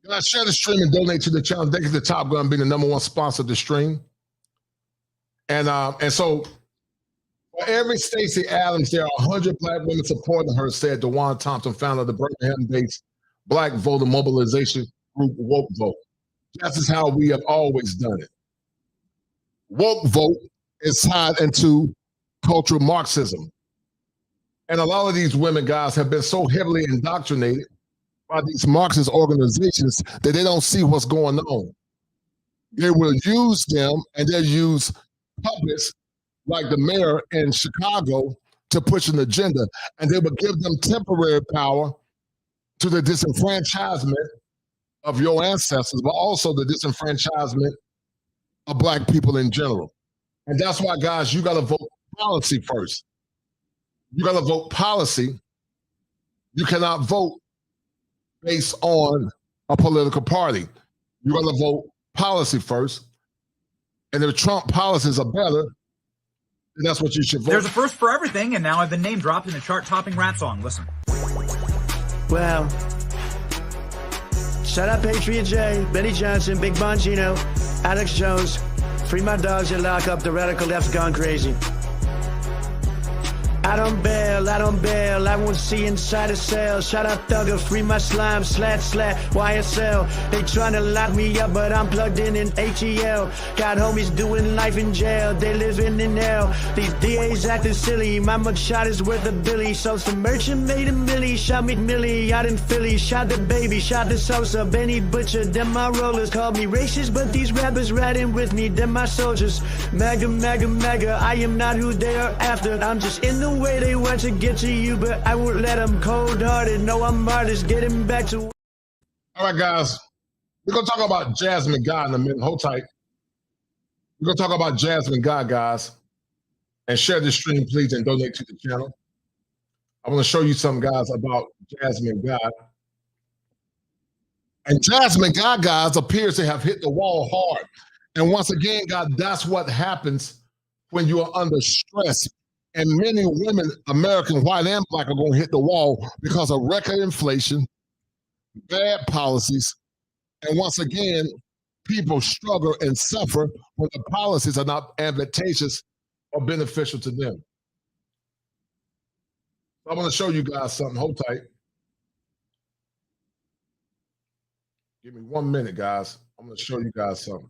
Guys, share the stream and donate to the channel. Thank you to Top Gun being the #1 sponsor of the stream. And so for every Stacey Adams, there are 100 black women supporting her, said DeJuan Thompson, founder of the Birmingham-based black voter mobilization group Woke Vote. That's just how we have always done it. Woke Vote is tied into cultural Marxism. And a lot of these women, guys, have been so heavily indoctrinated by these Marxist organizations that they don't see what's going on. They will use them, and they'll use puppets like the mayor in Chicago to push an agenda, and they will give them temporary power to the disenfranchisement of your ancestors, but also the disenfranchisement of black people in general. And that's why, guys, you got to vote policy first. You got to vote policy. You cannot vote based on a political party. You got to vote policy first. And if Trump policies are better, then that's what you should vote. There's a first for everything, and now I've been name dropped in a chart-topping rap song. Listen. Well, shout out Patriot J, Benny Johnson, Big Bongino, Alex Jones, Free my dogs and lock up the radical left's gone crazy. I don't bail, I won't see inside a cell. Shout out Thugger, free my slime, slat, YSL. They tryna lock me up, but I'm plugged in HEL. Got homies doing life in jail, they living in hell. These DAs acting silly, my mugshot is worth a billy. So some merchant made a milli, shot McMillie out in Philly. Shot the baby, shot the Sosa, Benny Butcher, them my rollers. Called me racist, but these rappers riding with me, them my soldiers. Mega, mega, mega, I am not who they are after. I'm just in the way they want to get to you, but I won't let them. Cold-hearted, no, I'm artist, getting back to. All right, guys, we're gonna talk about Jasmine Guy in a minute. Hold tight. We're gonna talk about Jasmine Guy, guys, and share this stream, please, and donate to the channel. I want to show you some guys about Jasmine Guy. And Jasmine Guy, guys, appears to have hit the wall hard. And once again, God, that's what happens when you are under stress. And many women, American, white and black, are going to hit the wall because of record inflation, bad policies, and once again, people struggle and suffer when the policies are not advantageous or beneficial to them. So I'm going to show you guys something. Hold tight. Give me 1 minute, guys. I'm going to show you guys something.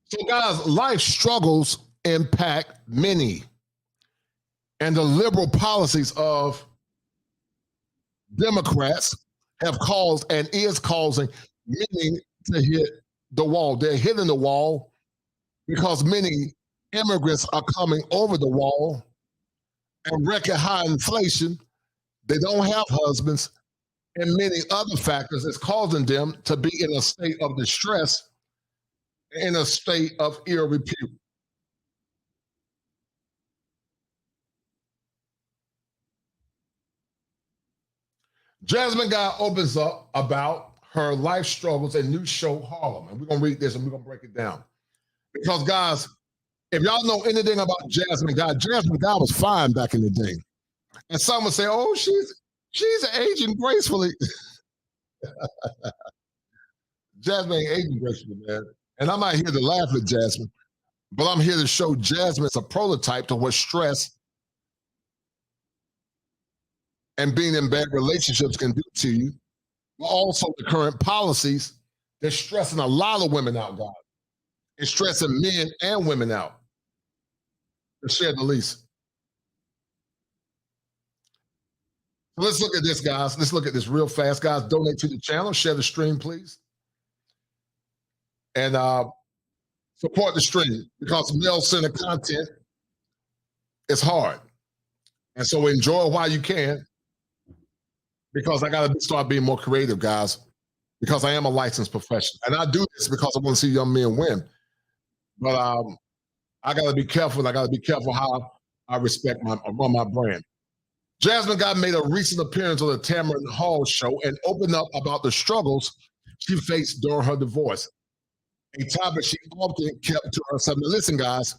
So, guys, life struggles impact many. And the liberal policies of Democrats have caused and is causing many to hit the wall. They're hitting the wall because many immigrants are coming over the wall, and record high inflation. They don't have husbands, and many other factors is causing them to be in a state of distress, in a state of ill repute. Jasmine Guy opens up about her life struggles and new show Harlem. And we're going to read this and we're going to break it down. Because, guys, if y'all know anything about Jasmine Guy was fine back in the day. And some would say, oh, she's aging gracefully. Jasmine ain't aging gracefully, man. And I'm not here to laugh at Jasmine, but I'm here to show Jasmine as a prototype to what stress and being in bad relationships can do to you, but also the current policies that's stressing a lot of women out, God. It's stressing men and women out, to share the least. So let's look at this, guys. Let's look at this real fast, guys. Donate to the channel, share the stream, please. And support the stream, because male-centered content is hard. And so enjoy while you can, because I got to start being more creative, guys, because I am a licensed professional. And I do this because I want to see young men win. But I got to be careful. I got to be careful how I run my brand. Jasmine Guy made a recent appearance on the Tamron Hall show and opened up about the struggles she faced during her divorce. A topic she often kept to herself. Now listen, guys,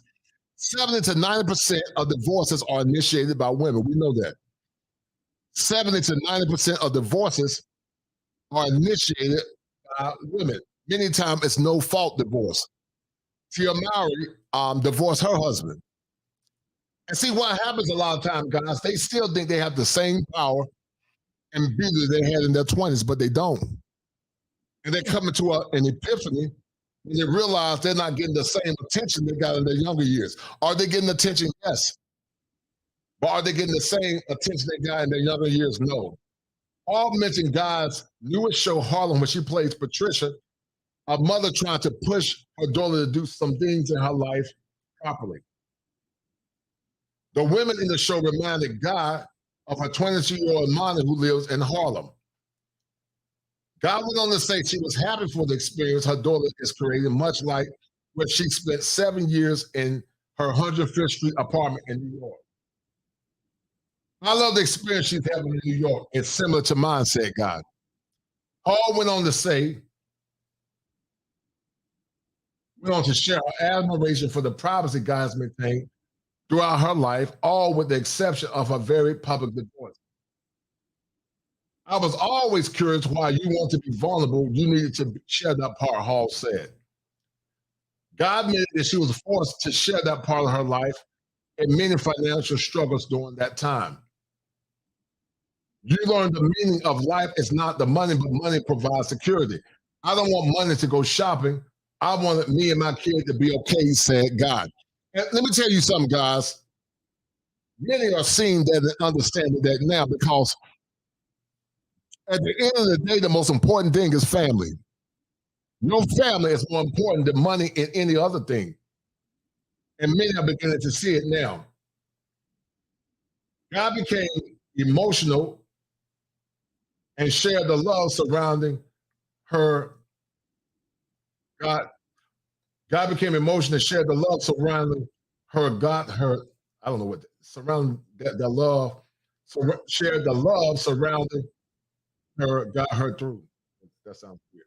70 to 90% of divorces are initiated by women. We know that. 70 to 90% of divorces are initiated by women. Many times it's no-fault divorce. Tia Mowry divorced her husband. And see what happens a lot of times, guys, they still think they have the same power and beauty they had in their 20s, but they don't. And they're coming to an epiphany when they realize they're not getting the same attention they got in their younger years. Are they getting attention? Yes. But are they getting the same attention they got in their younger years? No. All mentioned Guy's newest show, Harlem, when she plays Patricia, a mother trying to push her daughter to do some things in her life properly. The women in the show reminded Guy of her 22-year-old Monty who lives in Harlem. Guy went on to say she was happy for the experience her daughter is creating, much like where she spent 7 years in her 105th Street apartment in New York. I love the experience she's having in New York. It's similar to mine, said Guy. Hall went on to share her admiration for the privacy Guy's maintained throughout her life, all with the exception of her very public divorce. I was always curious why you want to be vulnerable. You needed to share that part, Hall said. God made that she was forced to share that part of her life and many financial struggles during that time. You learn the meaning of life is not the money, but money provides security. I don't want money to go shopping. I wanted me and my kid to be okay, said God. And let me tell you something, guys. Many are seeing that and understanding that now, because at the end of the day, the most important thing is family. Your family is more important than money and any other thing. And many are beginning to see it now. God became emotional and shared the love surrounding her. God became emotional and shared the love surrounding her. I don't know what, surrounding the love, shared the love surrounding her, got her through. That sounds weird.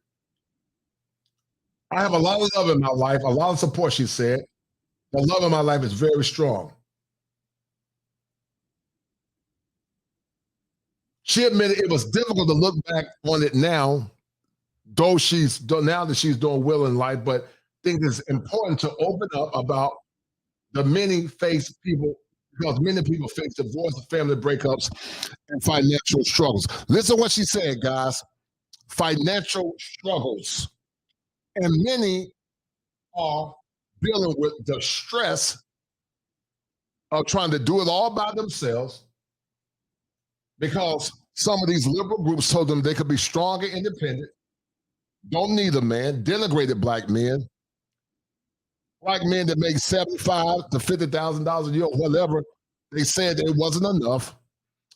I have a lot of love in my life, a lot of support, she said. The love in my life is very strong. She admitted it was difficult to look back on it now, now that she's doing well in life, but I think it's important to open up about the many people, because many people face divorce, family breakups, and financial struggles. Listen to what she said, guys. Financial struggles. And many are dealing with the stress of trying to do it all by themselves, because some of these liberal groups told them they could be strong and independent, don't need a man, denigrated black men that make $75,000 to $50,000 a year, whatever. They said it wasn't enough.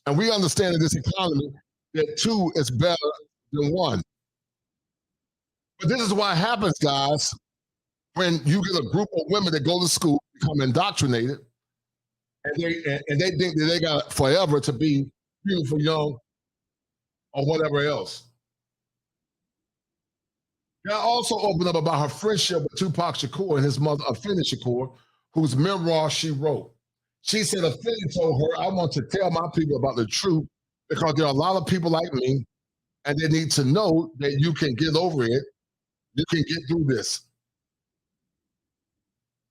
And we understand in this economy that two is better than one. But this is what happens, guys, when you get a group of women that go to school, become indoctrinated, and they think that they got forever to be beautiful, young, or whatever else. God also opened up about her friendship with Tupac Shakur and his mother, Afeni Shakur, whose memoir she wrote. She said, Afeni told her, I want to tell my people about the truth because there are a lot of people like me, and they need to know that you can get over it. You can get through this.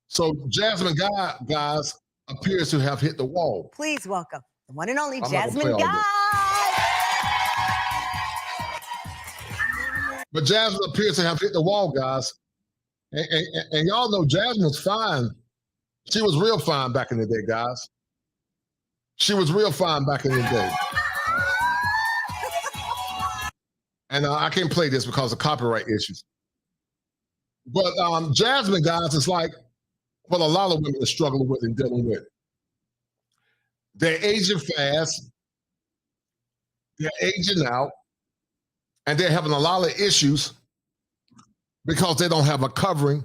So Jasmine Guy, guys, appears to have hit the wall. Please welcome the one and only Jasmine Guy. But Jasmine appears to have hit the wall, guys. And y'all know Jasmine's fine. She was real fine back in the day, guys. She was real fine back in the day. And I can't play this because of copyright issues. But Jasmine, guys, is like what a lot of women are struggling with and dealing with. They're aging fast. They're aging out. And they're having a lot of issues because they don't have a covering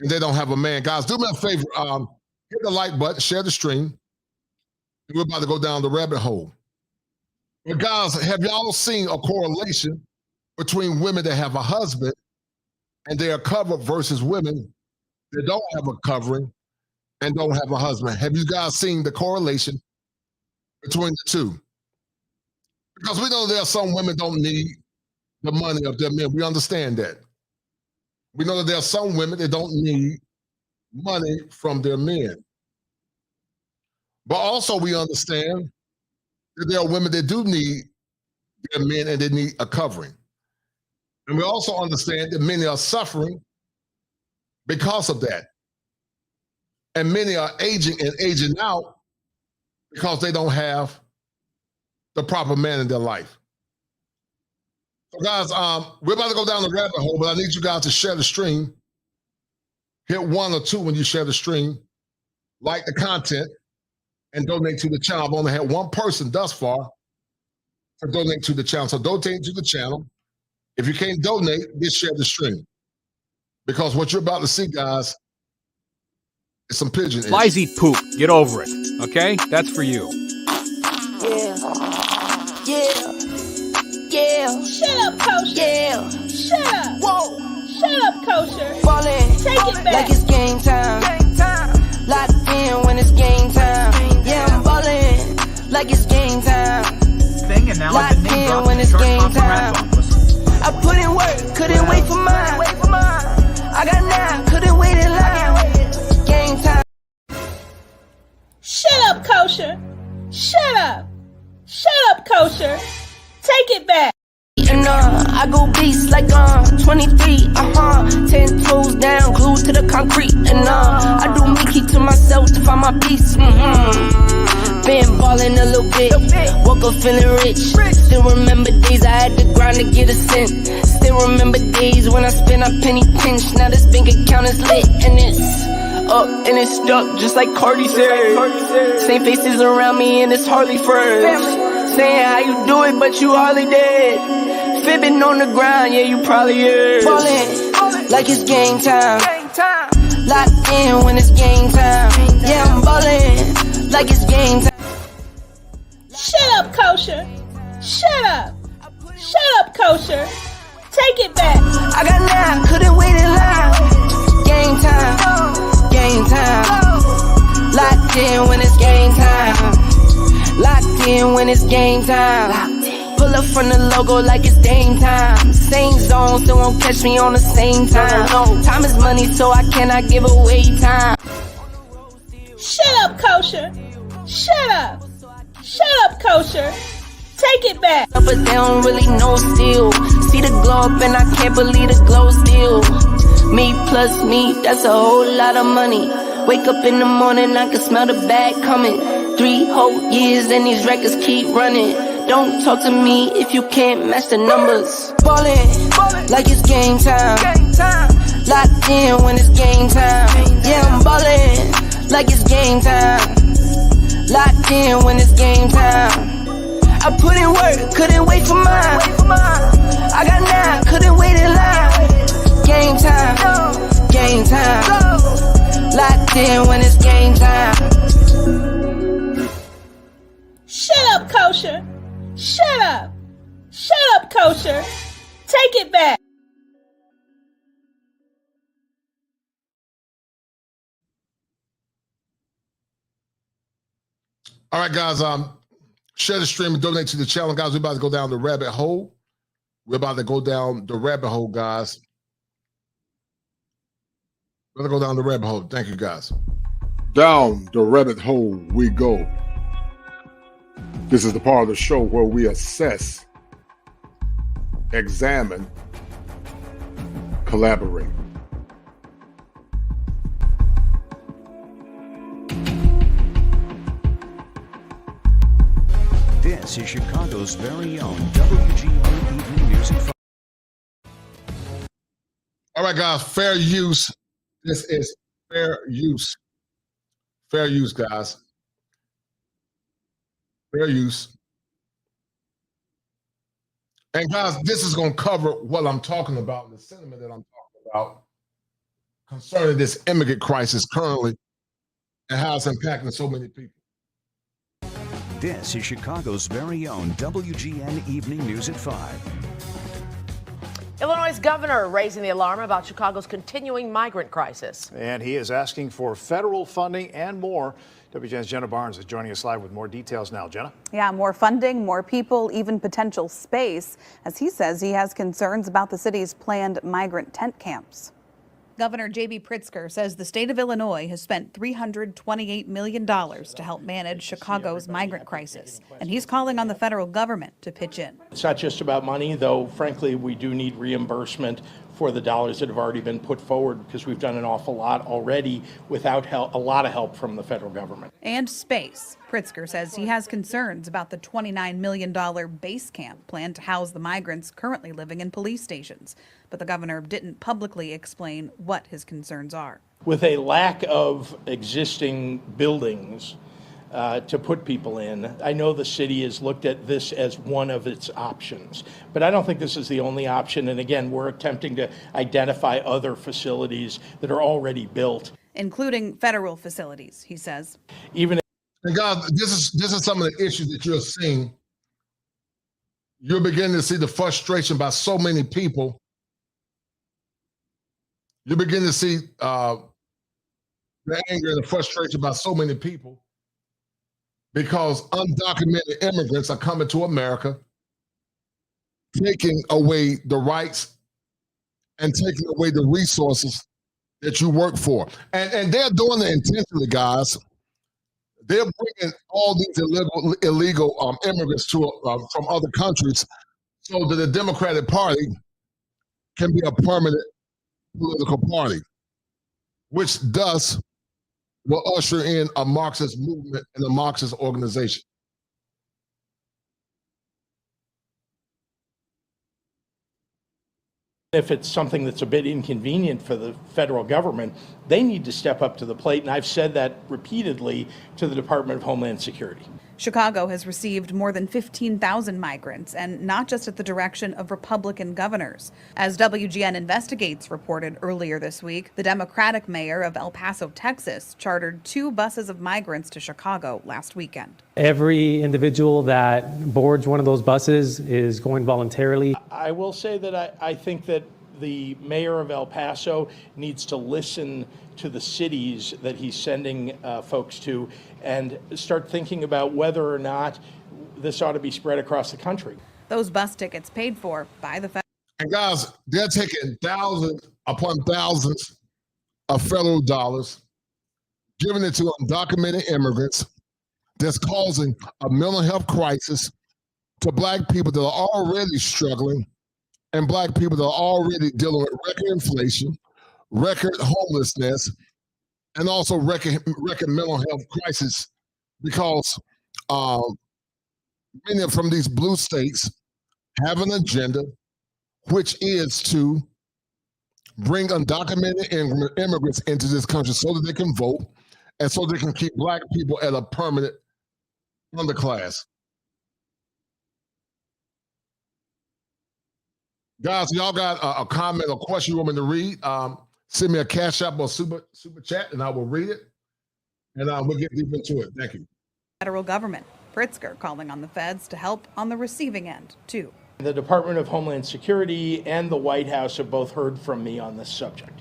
and they don't have a man. Guys, do me a favor. Hit the like button, share the stream. We're about to go down the rabbit hole. But guys, have y'all seen a correlation between women that have a husband and they are covered versus women that don't have a covering and don't have a husband? Have you guys seen the correlation between the two? Because we know there are some women don't need the money of their men. We understand that. We know that there are some women that don't need money from their men. But also we understand that there are women that do need their men and they need a covering. And we also understand that many are suffering because of that. And many are aging and aging out because they don't have the proper man in their life. So guys, we're about to go down the rabbit hole, but I need you guys to share the stream. Hit 1 or 2 when you share the stream. Like the content and donate to the channel. I've only had one person thus far to donate to the channel. So donate to the channel. If you can't donate, just share the stream. Because what you're about to see, guys, is some pigeon. Flies eat poop. Get over it. Okay? That's for you. Yeah. Shut up, Kosher. Yeah. Shut up. Whoa. Shut up, Kosher. Ballin'. Take it back. Like it's game time. Locked in when it's game time. Yeah, I'm ballin'. Like it's game time. Thing, and now Locked dropped when in it's the chart game topping time. rap song. I put in work, couldn't wait for mine. I got 9, couldn't wait in line. Game time. Shut up, Kosher. Shut up. Shut up, Kosher. Take it back. And I go beast like 23, 10 toes down, glued to the concrete. And I do me, keep to myself to find my peace. Been ballin' a little bit, woke up feeling rich. Still remember days I had to grind to get a cent. Still remember days when I spent a penny pinch. Now this bank account is lit and it's up and it's stuck, just like Cardi said. Same faces around me and it's hardly friends. Saying how you do it, but you hardly did. Fibbing on the ground, yeah, you probably is. Ballin' like it's game time. Locked in when it's game time. Yeah, I'm ballin' like it's game time. Shut up, Kosher. Shut up. Shut up, Kosher. Take it back. I got 9, couldn't wait in line. Game time. Game time. Locked in when it's game time. Locked in when it's game time. Pull up from the logo like it's Dame time. Same zone, so won't catch me on the same time. No, time is money, so I cannot give away time. Shut up, Kosher. Shut up. Shut up, Kosher. Take it back. But they don't really know still. See the glow up and I can't believe the glow still. Me plus me, that's a whole lot of money. Wake up in the morning, I can smell the bag coming. 3 whole years and these records keep running. Don't talk to me if you can't match the numbers. Ballin' like it's game time. Locked in when it's game time. Yeah, I'm ballin' like it's game time. Locked in when it's game time. I put in work, couldn't wait for mine. I got 9, couldn't wait in line. Game time, game time. Locked in when it's game time. Shut up, Kosher. Shut up. Shut up, Kosher. Take it back. All right, guys. Share the stream and donate to the channel, guys. We're about to go down the rabbit hole. We're about to go down the rabbit hole, guys. We're gonna go down the rabbit hole. Thank you, guys. Down the rabbit hole we go. This is the part of the show where we assess, examine, collaborate. This is Chicago's very own WGN Evening Music. All right, guys, fair use. This is fair use. Fair use, guys. Fair use. And guys, this is going to cover what I'm talking about, the sentiment that I'm talking about concerning this immigrant crisis currently and how it's impacting so many people. This is Chicago's very own WGN Evening News at 5. Illinois' governor raising the alarm about Chicago's continuing migrant crisis. And he is asking for federal funding and more. WGN's Jenna Barnes is joining us live with more details now. Jenna? Yeah, more funding, more people, even potential space, as he says he has concerns about the city's planned migrant tent camps. Governor J.B. Pritzker says the state of Illinois has spent $328 million to help manage Chicago's migrant crisis, and he's calling on the federal government to pitch in. It's not just about money, though, frankly, we do need reimbursement for the dollars that have already been put forward because we've done an awful lot already without help, a lot of help from the federal government. And space. Pritzker says he has concerns about the $29 million base camp planned to house the migrants currently living in police stations. But the governor didn't publicly explain what his concerns are. With a lack of existing buildings to put people in, I know the city has looked at this as one of its options, but I don't think this is the only option. And again, we're attempting to identify other facilities that are already built, including federal facilities, he says. Even and guys, this is some of the issues that you're seeing. You're beginning to see the frustration by so many people. You're beginning to see the anger and the frustration by so many people because undocumented immigrants are coming to America taking away the rights and taking away the resources that you work for. And they're doing it intentionally, guys. They're bringing all these illegal immigrants to from other countries so that the Democratic Party can be a permanent political party, which thus will usher in a Marxist movement and a Marxist organization. If it's something that's a bit inconvenient for the federal government, they need to step up to the plate, and I've said that repeatedly to the Department of Homeland Security. Chicago has received more than 15,000 migrants, and not just at the direction of Republican governors. As WGN Investigates reported earlier this week, the Democratic mayor of El Paso, Texas, chartered 2 buses of migrants to Chicago last weekend. Every individual that boards one of those buses is going voluntarily. I will say that I think that the mayor of El Paso needs to listen to the cities that he's sending folks to and start thinking about whether or not this ought to be spread across the country. Those bus tickets paid for by the federal. And guys, they're taking thousands upon thousands of federal dollars, giving it to undocumented immigrants that's causing a mental health crisis to Black people that are already struggling and Black people that are already dealing with record inflation, record homelessness, and also record mental health crisis because many from these blue states have an agenda which is to bring undocumented immigrants into this country so that they can vote and so they can keep Black people at a permanent underclass. Guys, y'all got a comment or question you want me to read? Send me a Cash App or super chat, and I will read it, and we'll get deep into it. Thank you. Federal government. Pritzker calling on the feds to help on the receiving end, too. The Department of Homeland Security and the White House have both heard from me on this subject.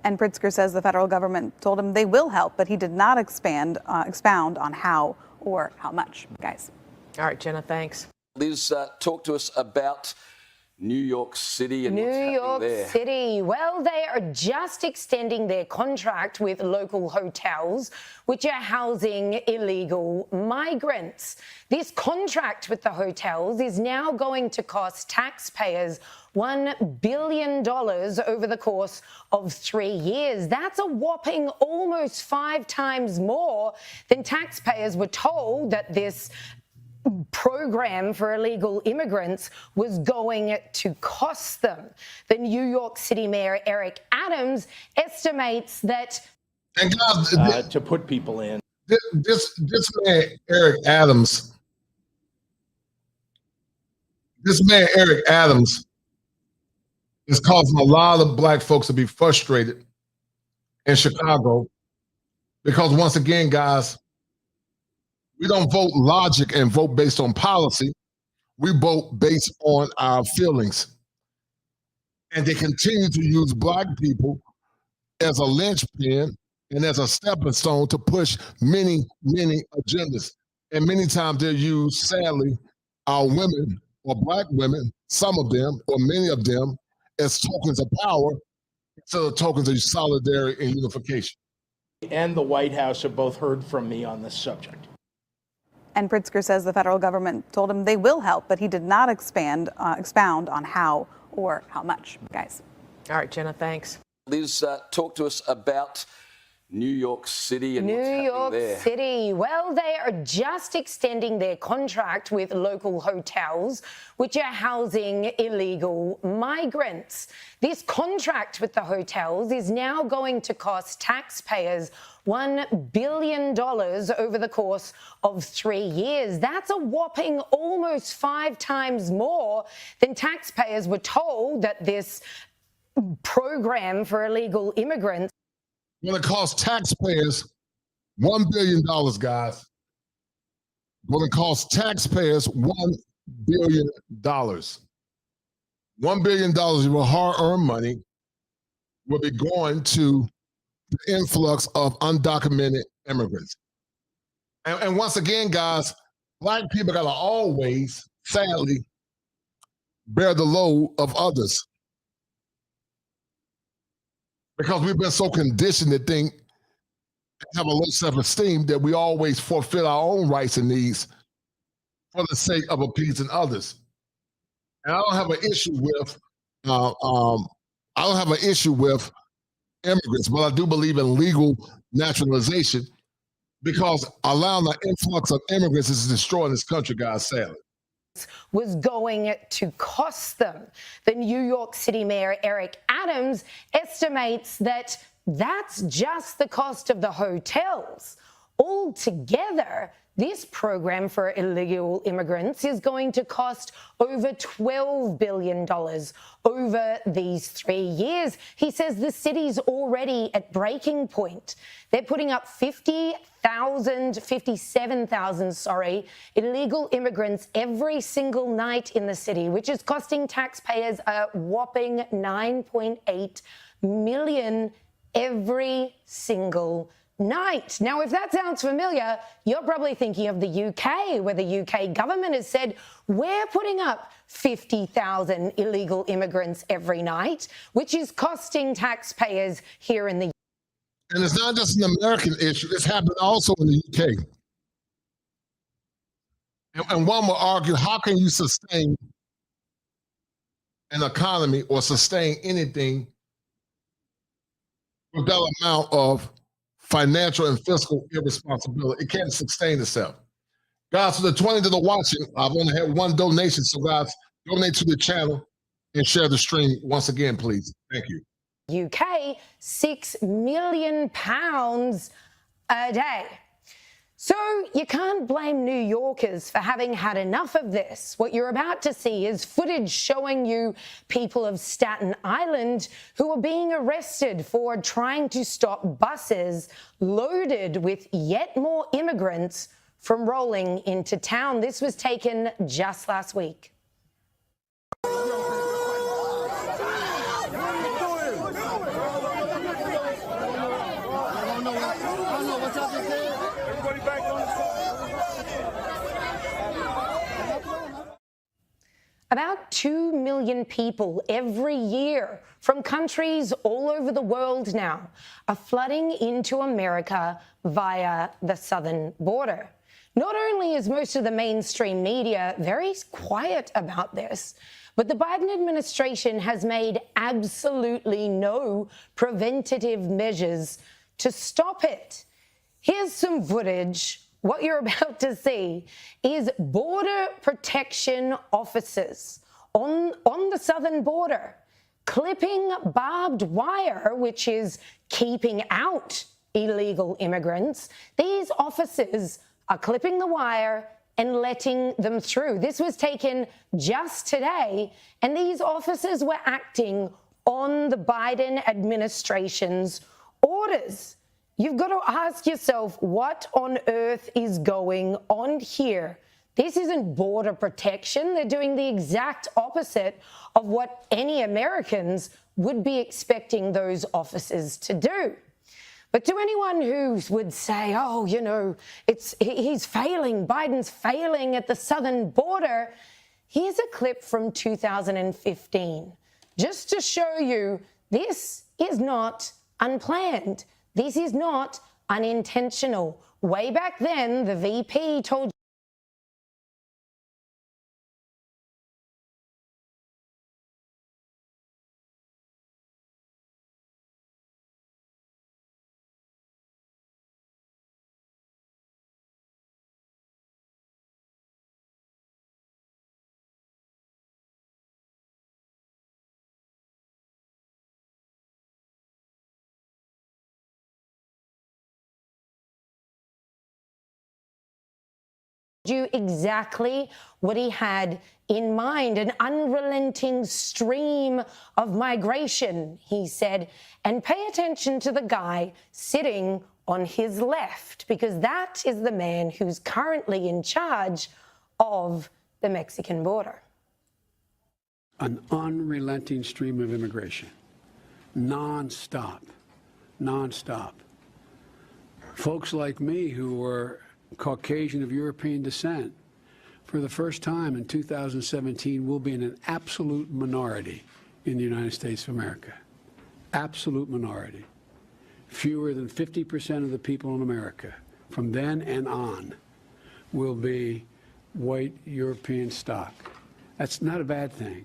And Pritzker says the federal government told him they will help, but he did not expound on how or how much. Guys. All right, Jenna, thanks. Liz, talk to us about New York City and what's happening there. New York City. Well, they are just extending their contract with local hotels, which are housing illegal migrants. This contract with the hotels is now going to cost taxpayers $1 billion over the course of 3 years. That's a whopping almost 5 times more than taxpayers were told that this program for illegal immigrants was going to cost them. The New York City Mayor Eric Adams estimates that and guys, to put people in. This man Eric Adams is causing a lot of Black folks to be frustrated in Chicago because once again, guys, we don't vote logic and vote based on policy. We vote based on our feelings. And they continue to use Black people as a linchpin and as a stepping stone to push many, many agendas. And many times they're used, sadly, our women or Black women, some of them or many of them, as tokens of power instead of tokens of solidarity and unification. And the White House have both heard from me on this subject. And Pritzker says the federal government told him they will help, but he did not expound on how or how much. Guys. All right, Jenna, thanks. Liz, talk to us about New York City and what's happening there. New York City. Well, they are just extending their contract with local hotels, which are housing illegal migrants. This contract with the hotels is now going to cost taxpayers $1 billion over the course of 3 years. That's a whopping almost 5 times more than taxpayers were told that this program for illegal immigrants. Going to cost taxpayers $1 billion, guys. Going to cost taxpayers $1 billion. $1 billion of your hard-earned money will be going to the influx of undocumented immigrants. And once again, guys, Black people got to always, sadly, bear the load of others. Because we've been so conditioned to think, have a low self-esteem, that we always forfeit our own rights and needs for the sake of appeasing others. And I don't have an issue with immigrants, but I do believe in legal naturalization, because allowing the influx of immigrants is destroying this country, guys, sadly. Was going to cost them. The New York City Mayor Eric Adams estimates that that's just the cost of the hotels. Altogether, this program for illegal immigrants is going to cost over $12 billion over these 3 years. He says the city's already at breaking point. They're putting up 57,000 illegal immigrants every single night in the city, which is costing taxpayers a whopping $9.8 million every single night. Now, if that sounds familiar, you're probably thinking of the UK, where the UK government has said, we're putting up 50,000 illegal immigrants every night, which is costing taxpayers here in the UK. And it's not just an American issue, it's happening also in the UK. And one will argue, how can you sustain an economy or sustain anything with that amount of financial and fiscal irresponsibility? It can't sustain itself. Guys, for the 20 that are watching, I've only had one donation, so guys, donate to the channel and share the stream once again, please. Thank you. UK, £6 million a day. So you can't blame New Yorkers for having had enough of this. What you're about to see is footage showing you people of Staten Island who are being arrested for trying to stop buses loaded with yet more immigrants from rolling into town. This was taken just last week. About 2 million people every year from countries all over the world now are flooding into America via the southern border. Not only is most of the mainstream media very quiet about this, but the Biden administration has made absolutely no preventative measures to stop it. Here's some footage. What you're about to see is border protection officers on the southern border clipping barbed wire, which is keeping out illegal immigrants. These officers are clipping the wire and letting them through. This was taken just today, and these officers were acting on the Biden administration's orders. You've got to ask yourself, what on earth is going on here? This isn't border protection. They're doing the exact opposite of what any Americans would be expecting those officers to do. But to anyone who would say, oh, you know, he's failing, Biden's failing at the southern border, here's a clip from 2015, just to show you this is not unplanned. This is not unintentional. Way back then, the VP told you exactly what he had in mind, an unrelenting stream of migration, he said, and pay attention to the guy sitting on his left, because that is the man who's currently in charge of the Mexican border. An unrelenting stream of immigration, non-stop. Folks like me who were Caucasian of European descent for the first time in 2017, we'll be in an absolute minority in the United States of America. Absolute minority. Fewer than 50% of the people in America from then and on will be white European stock. That's not a bad thing.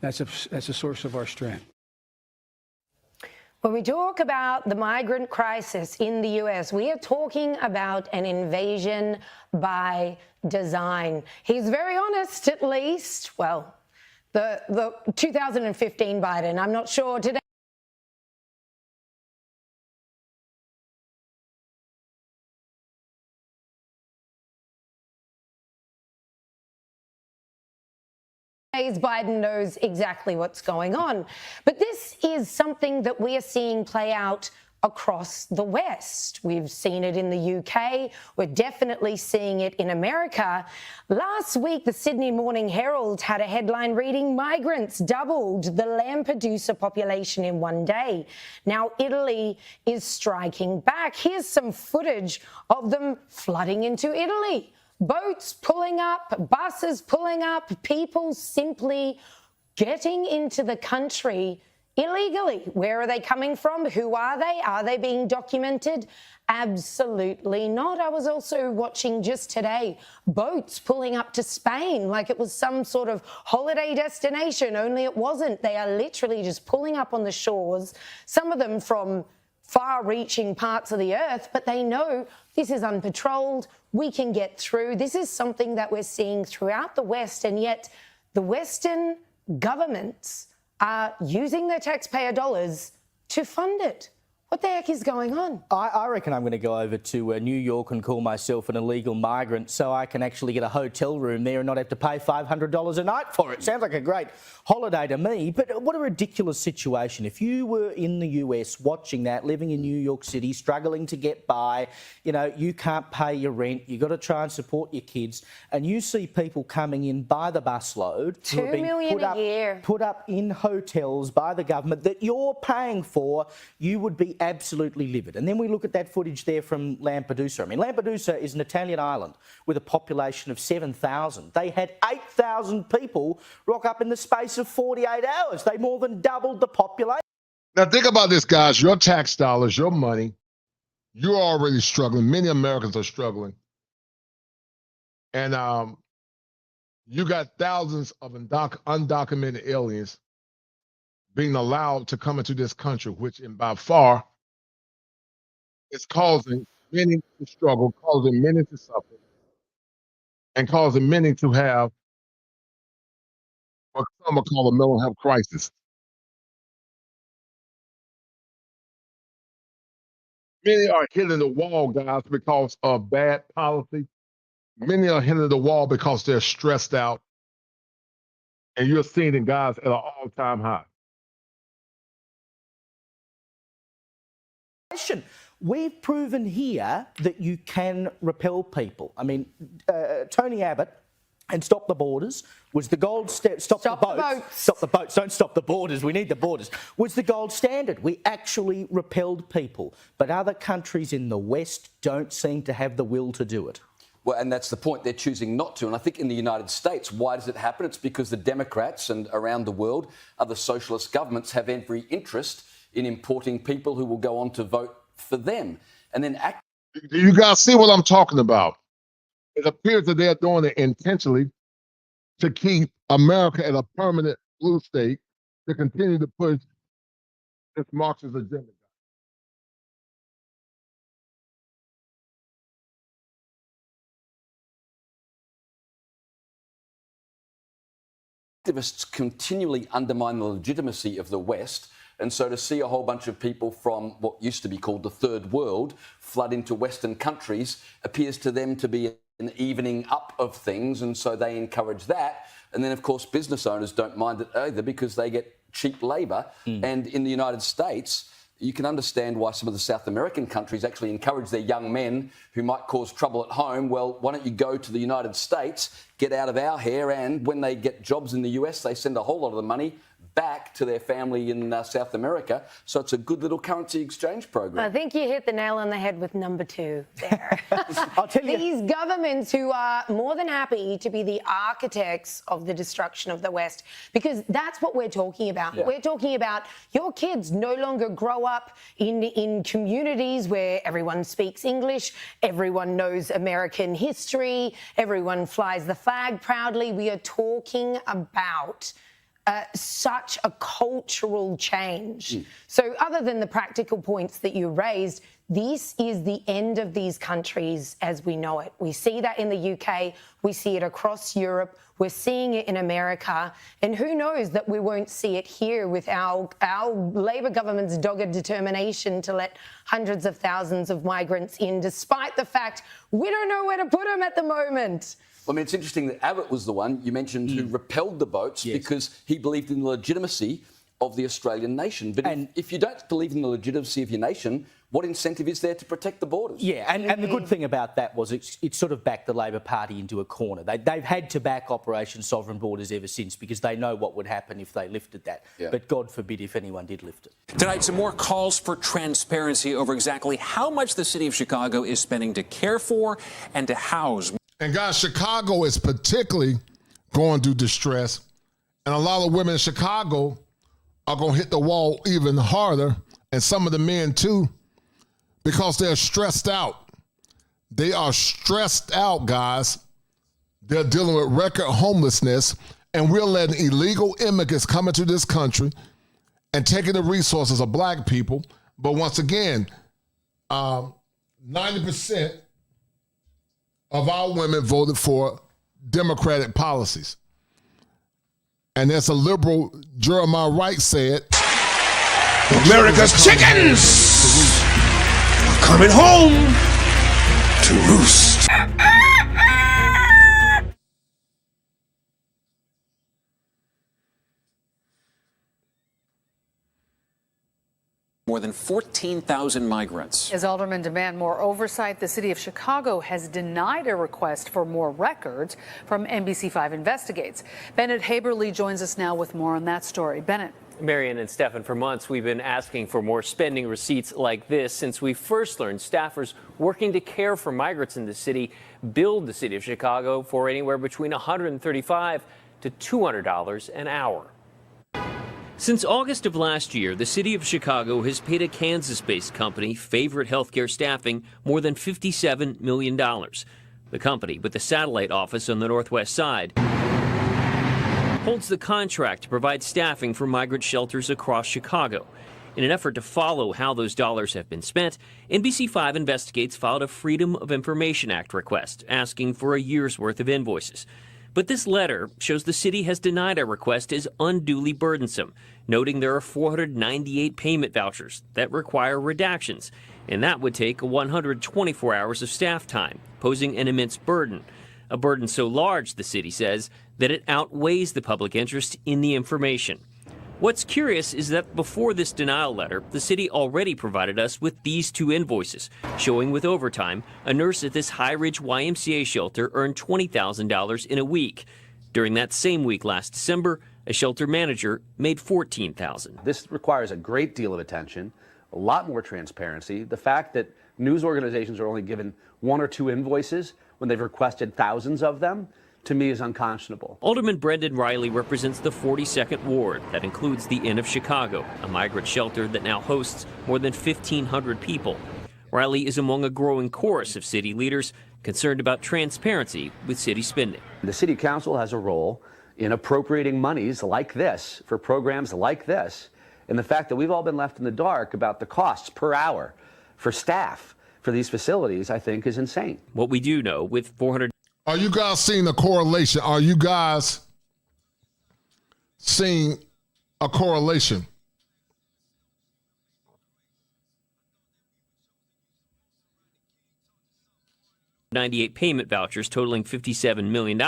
That's a source of our strength. When we talk about the migrant crisis in the US, we are talking about an invasion by design. He's very honest, at least. Well, the 2015 Biden, I'm not sure today. Biden knows exactly what's going on. But this is something that we are seeing play out across the West. We've seen it in the UK. We're definitely seeing it in America. Last week, the Sydney Morning Herald had a headline reading, "Migrants doubled the Lampedusa population in one day." Now, Italy is striking back. Here's some footage of them flooding into Italy. Boats pulling up, buses pulling up, people simply getting into the country illegally. Where are they coming from? Who are they? Are they being documented? Absolutely not. I was also watching just today boats pulling up to Spain like it was some sort of holiday destination, only it wasn't. They are literally just pulling up on the shores, some of them from far-reaching parts of the earth, but they know this is unpatrolled, we can get through. This is something that we're seeing throughout the West, and yet the Western governments are using their taxpayer dollars to fund it. What the heck is going on? I reckon I'm going to go over to New York and call myself an illegal migrant so I can actually get a hotel room there and not have to pay $500 a night for it. Sounds like a great holiday to me, but what a ridiculous situation. If you were in the US watching that, living in New York City, struggling to get by, you know, you can't pay your rent, you've got to try and support your kids, and you see people coming in by the busload who have been year. put up in hotels by the government that you're paying for, you would be absolutely livid. And then we look at that footage there from Lampedusa. I mean, Lampedusa is an Italian island with a population of 7,000. They had 8,000 people rock up in the space of 48 hours. They more than doubled the population. Now think about this, guys. Your tax dollars, your money, you're already struggling. Many Americans are struggling. And you got thousands of undocumented aliens being allowed to come into this country, which by far is causing many to struggle, causing many to suffer, and causing many to have what some will call a mental health crisis. Many are hitting the wall, guys, because of bad policy. Many are hitting the wall because they're stressed out. And you're seeing it, guys, at an all-time high. We've proven here that you can repel people. I mean, Tony Abbott and Stop the Borders was the gold standard. Stop the boats. Stop the boats. Don't stop the borders. We need the borders. Was the gold standard. We actually repelled people. But other countries in the West don't seem to have the will to do it. Well, and that's the point. They're choosing not to. And I think in the United States, why does it happen? It's because the Democrats and around the world, other socialist governments have every interest in importing people who will go on to vote for them. And then Do you guys see what I'm talking about? It appears that they're doing it intentionally to keep America at a permanent blue state, to continue to push this Marxist agenda. Activists continually undermine the legitimacy of the West. And so to see a whole bunch of people from what used to be called the third world flood into Western countries appears to them to be an evening up of things. And so they encourage that. And then, of course, business owners don't mind it either because they get cheap labour. And in the United States, you can understand why some of the South American countries actually encourage their young men who might cause trouble at home. Well, why don't you go to the United States, get out of our hair, and when they get jobs in the US, they send a whole lot of the money back to their family in South America. So it's a good little currency exchange program. I think you hit the nail on the head with number 2 there. I'll tell you. These governments who are more than happy to be the architects of the destruction of the West, because that's what we're talking about. Yeah. We're talking about your kids no longer grow up in communities where everyone speaks English, everyone knows American history, everyone flies the flag proudly. We are talking about such a cultural change. So other than the practical points that you raised, this is the end of these countries as we know it. We see that in the UK, we see it across Europe, we're seeing it in America, and who knows that we won't see it here with our Labor government's dogged determination to let hundreds of thousands of migrants in, despite the fact we don't know where to put them at the moment. I mean, it's interesting that Abbott was the one you mentioned who repelled the boats because he believed in the legitimacy of the Australian nation. But if you don't believe in the legitimacy of your nation, what incentive is there to protect the borders? Yeah, and the good thing about that was it sort of backed the Labor Party into a corner. They've had to back Operation Sovereign Borders ever since because they know what would happen if they lifted that. Yeah. But God forbid if anyone did lift it. Tonight, some more calls for transparency over exactly how much the city of Chicago is spending to care for and to house. And guys, Chicago is particularly going through distress. And a lot of women in Chicago are going to hit the wall even harder, and some of the men too, because they're stressed out. They are stressed out, guys. They're dealing with record homelessness, and we're letting illegal immigrants come into this country and taking the resources of black people. But once again, 90% of our women voted for Democratic policies. And as a liberal, Jeremiah Wright said, America's chickens are coming home to roost. More than 14,000 migrants. As aldermen demand more oversight, the city of Chicago has denied a request for more records from NBC5 Investigates. Bennett Haberly joins us now with more on that story. Bennett. Marian and Stefan, for months we've been asking for more spending receipts like this since we first learned staffers working to care for migrants in the city billed the city of Chicago for anywhere between $135 to $200 an hour. Since August of last year, the city of Chicago has paid a Kansas-based company, Favorite Healthcare Staffing, more than $57 million. The company, with a satellite office on the northwest side, holds the contract to provide staffing for migrant shelters across Chicago. In an effort to follow how those dollars have been spent, NBC5 Investigates filed a Freedom of Information Act request asking for a year's worth of invoices. But this letter shows the city has denied our request as unduly burdensome, noting there are 498 payment vouchers that require redactions, and that would take 124 hours of staff time, posing an immense burden. A burden so large, the city says, that it outweighs the public interest in the information. What's curious is that before this denial letter, the city already provided us with these two invoices, showing with overtime, a nurse at this High Ridge YMCA shelter earned $20,000 in a week. During that same week last December, a shelter manager made $14,000. This requires a great deal of attention, a lot more transparency. The fact that news organizations are only given one or two invoices when they've requested thousands of them, to me, is unconscionable. Alderman Brendan Riley represents the 42nd Ward. That includes the Inn of Chicago, a migrant shelter that now hosts more than 1,500 people. Riley is among a growing chorus of city leaders concerned about transparency with city spending. The city council has a role in appropriating monies like this for programs like this, and the fact that we've all been left in the dark about the costs per hour for staff for these facilities, I think, is insane. What we do know, with 400... Are you guys seeing a correlation? Are you guys seeing a correlation? $98 payment vouchers totaling $57 million.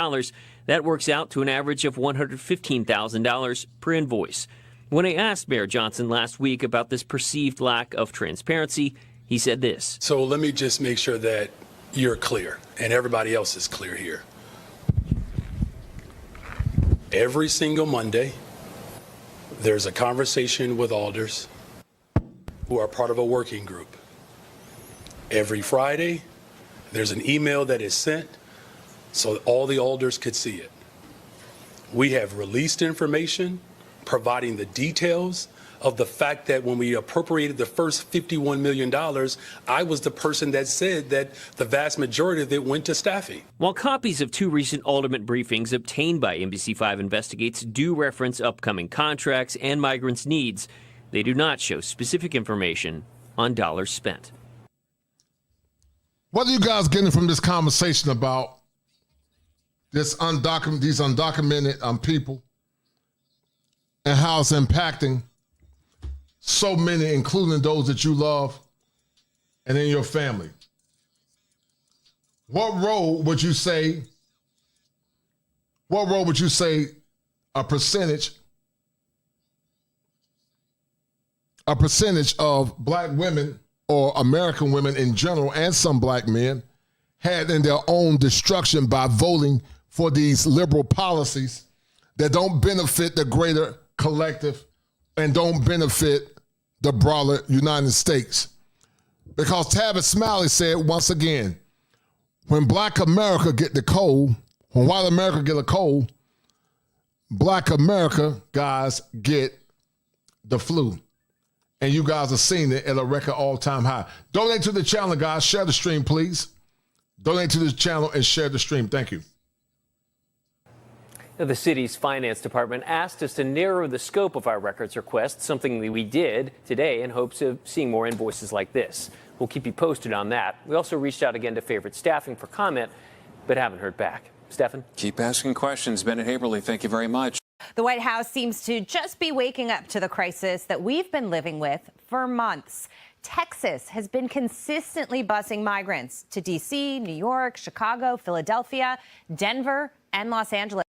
That works out to an average of $115,000 per invoice. When I asked Mayor Johnson last week about this perceived lack of transparency, he said this. So let me just make sure that you're clear and everybody else is clear here. Every single Monday, there's a conversation with alders who are part of a working group. Every Friday, there's an email that is sent so all the alders could see it. We have released information providing the details of the fact that when we appropriated the first $51 million, I was the person that said that the vast majority of it went to staffing. While copies of 2 recent alderman briefings obtained by NBC5 Investigates do reference upcoming contracts and migrants' needs, they do not show specific information on dollars spent. What are you guys getting from this conversation about these undocumented people and how it's impacting so many, including those that you love and in your family? What role would you say a percentage of black women or American women in general and some black men had in their own destruction by voting for these liberal policies that don't benefit the greater collective and don't benefit the broader United States? Because Tavis Smiley said once again, when black America get the cold, when white America get a cold, black America guys get the flu. And you guys are seeing it at a record all-time high. Donate to the channel, guys. Share the stream, please. Donate to the channel and share the stream. Thank you. The city's finance department asked us to narrow the scope of our records request, something that we did today in hopes of seeing more invoices like this. We'll keep you posted on that. We also reached out again to Favorite Staffing for comment, but haven't heard back. Stefan? Keep asking questions. Bennett Haberly, thank you very much. The White House seems to just be waking up to the crisis that we've been living with for months. Texas has been consistently busing migrants to D.C., New York, Chicago, Philadelphia, Denver, and Los Angeles.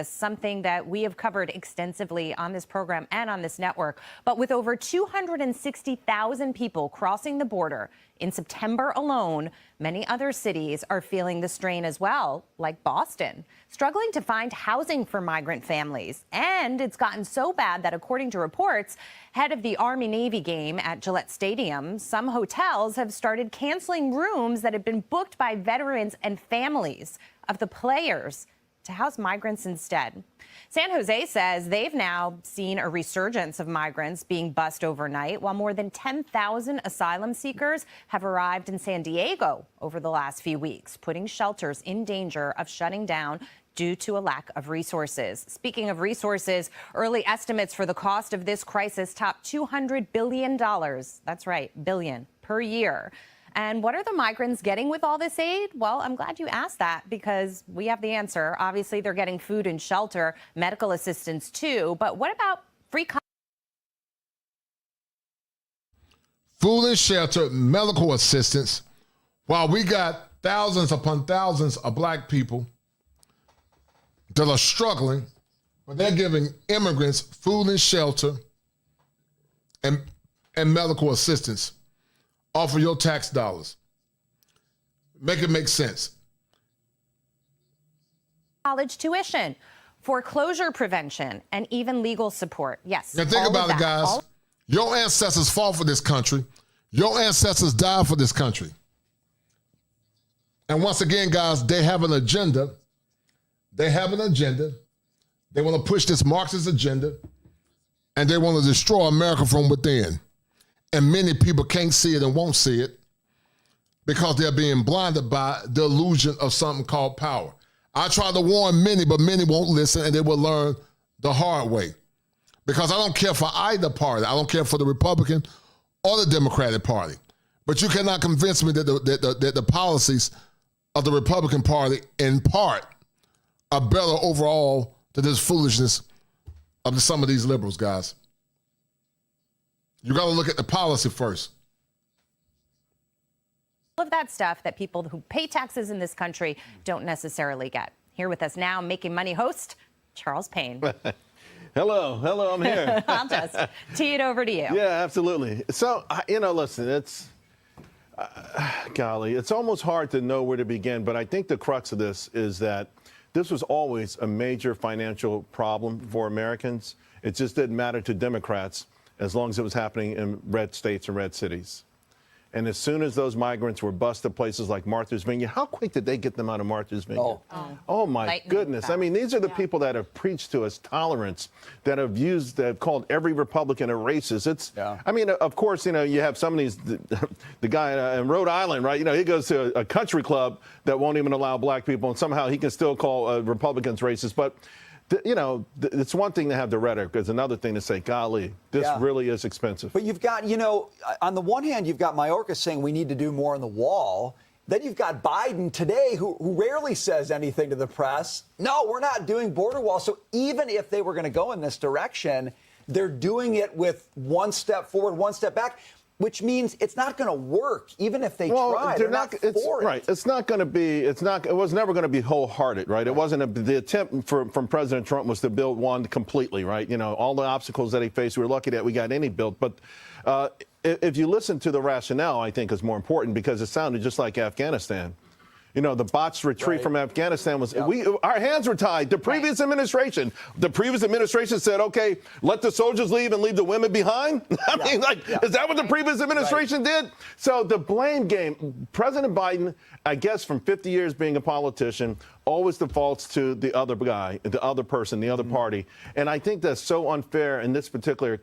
Something that we have covered extensively on this program and on this network. But with over 260,000 people crossing the border in September alone, many other cities are feeling the strain as well, like Boston, struggling to find housing for migrant families. And it's gotten so bad that, according to reports, ahead of the Army-Navy game at Gillette Stadium, some hotels have started canceling rooms that had been booked by veterans and families of the players to house migrants instead. San Jose says they've now seen a resurgence of migrants being bused overnight, while more than 10,000 asylum seekers have arrived in San Diego over the last few weeks, putting shelters in danger of shutting down due to a lack of resources. Speaking of resources, early estimates for the cost of this crisis top $200 billion. That's right, billion per year. And what are the migrants getting with all this aid? Well, I'm glad you asked that, because we have the answer. Obviously, they're getting food and shelter, medical assistance too. But what about free food and shelter, medical assistance, while we got thousands upon thousands of black people that are struggling, but they're giving immigrants food and shelter and medical assistance off of your tax dollars. Make it make sense. college tuition, foreclosure prevention, and even legal support. Yes. Now think about it, guys. Your ancestors fought for this country. Your ancestors died for this country. And once again, guys, they have an agenda. They have an agenda. They want to push this Marxist agenda, and they want to destroy America from within. And many people can't see it and won't see it because they're being blinded by the illusion of something called power. I try to warn many, but many won't listen, and they will learn the hard way. Because I don't care for either party. I don't care for the Republican or the Democratic Party. But you cannot convince me that the policies of the Republican Party, in part, are better overall than this foolishness of some of these liberals, guys. You got to look at the policy first. All of that stuff that people who pay taxes in this country don't necessarily get. Here with us now, Making Money host, Charles Payne. Hello, I'm here. I'll just tee it over to you. Yeah, absolutely. So, listen, it's, golly, it's almost hard to know where to begin, but I think the crux of this is that this was always a major financial problem for Americans. It just didn't matter to Democrats as long as it was happening in red states and red cities. And as soon as those migrants were bused at places like Martha's Vineyard, how quick did they get them out of Martha's Vineyard? Oh my goodness. I mean, these are the people that have preached to us tolerance, that have called every Republican a racist. I mean, of course, you have some of these, the guy in Rhode Island, right? He goes to a country club that won't even allow black people, and somehow he can still call Republicans racist. But it's one thing to have the rhetoric. It's another thing to say, golly, this really is expensive. But you've got, on the one hand, you've got Mayorkas saying we need to do more on the wall. Then you've got Biden today, who rarely says anything to the press. No, we're not doing border wall. So even if they were going to go in this direction, they're doing it with one step forward, one step back, which means it's not going to work, even if they try. They're not for it. Right. It's not going to be, it was never going to be wholehearted, right? It wasn't, the attempt from President Trump was to build one completely, right? All the obstacles that he faced, we were lucky that we got any built. But if you listen to the rationale, I think is more important because it sounded just like Afghanistan. The botched retreat from Afghanistan was, our hands were tied. The previous administration said, okay, let the soldiers leave and leave the women behind. I mean, is that what the previous administration did? So the blame game, President Biden, I guess from 50 years being a politician, always defaults to the other guy, the other person, the other party. And I think that's so unfair in this particular,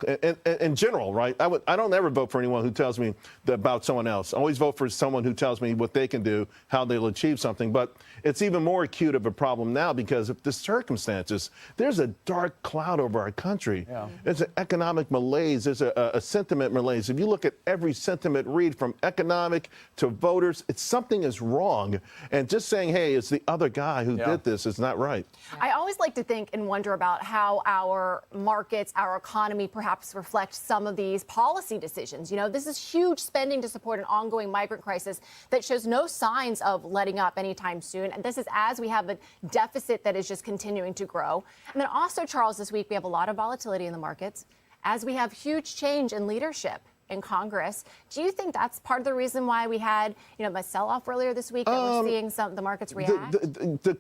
in general, right? I don't ever vote for anyone who tells me about someone else. I always vote for someone who tells me what they can do, how they'll achieve something. But it's even more acute of a problem now because of the circumstances. There's a dark cloud over our country. There's an economic malaise. There's a sentiment malaise. If you look at every sentiment read from economic to voters, something is wrong. And just saying, hey, it's the other guy who did this is not right. I always like to think and wonder about how our markets, our economy perhaps reflect some of these policy decisions. This is huge spending to support an ongoing migrant crisis that shows no signs of letting up anytime soon. And this is as we have a deficit that is just continuing to grow. And then also, Charles, this week we have a lot of volatility in the markets as we have huge change in leadership in Congress. Do you think that's part of the reason why we had, a sell-off earlier this week and we're seeing the markets react?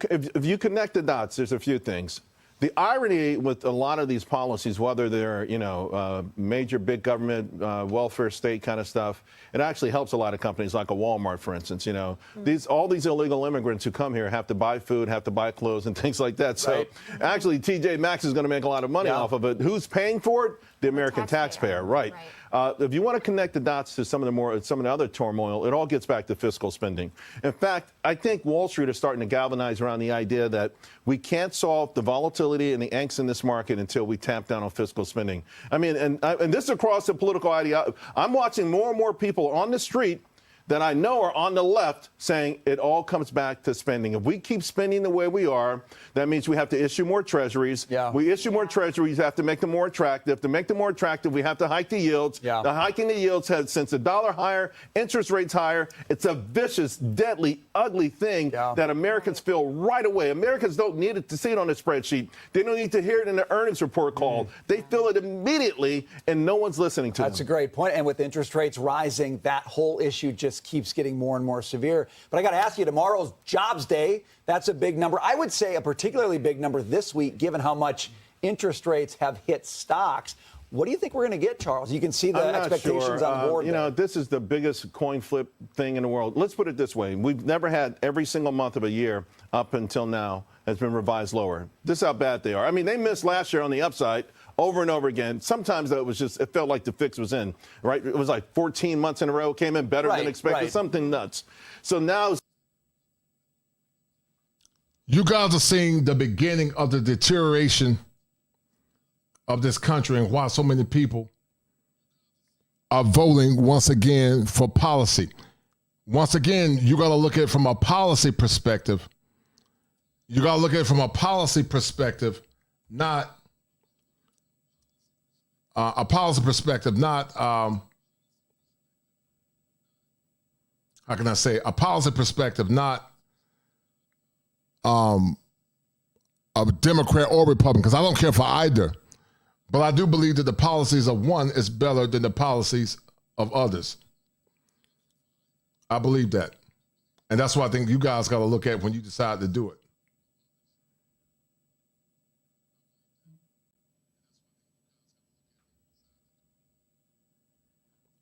If you connect the dots, there's a few things. The irony with a lot of these policies, whether they're, major big government, welfare state kind of stuff, it actually helps a lot of companies like a Walmart, for instance. All these illegal immigrants who come here have to buy food, have to buy clothes and things like that. So actually, TJ Maxx is going to make a lot of money off of it. Who's paying for it? The American taxpayer, right. If you want to connect the dots to some of the other turmoil, it all gets back to fiscal spending. In fact, I think Wall Street is starting to galvanize around the idea that we can't solve the volatility and the angst in this market until we tap down on fiscal spending. I mean, and this is across the political ideology. I'm watching more and more people on the street that I know are on the left saying it all comes back to spending. If we keep spending the way we are, that means we have to issue more treasuries. We issue more treasuries, have to make them more attractive. To make them more attractive, we have to hike the yields. The hiking the yields has, since the dollar higher, interest rates higher, it's a vicious, deadly, ugly thing that Americans feel right away. Americans don't need it to see it on a spreadsheet. They don't need to hear it in the earnings report call. They feel it immediately, and no one's listening to them. That's a great point. And with interest rates rising, that whole issue just keeps getting more and more severe. But I got to ask you, tomorrow's Jobs Day. That's a big number. I would say a particularly big number this week, given how much interest rates have hit stocks. What do you think we're going to get, Charles? You can see the expectations on board. This is the biggest coin flip thing in the world. Let's put it this way. We've never had every single month of a year up until now has been revised lower. This is how bad they are. I mean, they missed last year on the upside over and over again. Sometimes though, it felt like the fix was in, right? It was like 14 months in a row, came in better than expected, something nuts. So now you guys are seeing the beginning of the deterioration of this country and why so many people are voting once again for policy. Once again, you got to look at it from a policy perspective. you got to look at it from a policy perspective, not how can I say, a policy perspective, not a Democrat or Republican, because I don't care for either. But I do believe that the policies of one is better than the policies of others. I believe that. And that's what I think you guys got to look at when you decide to do it.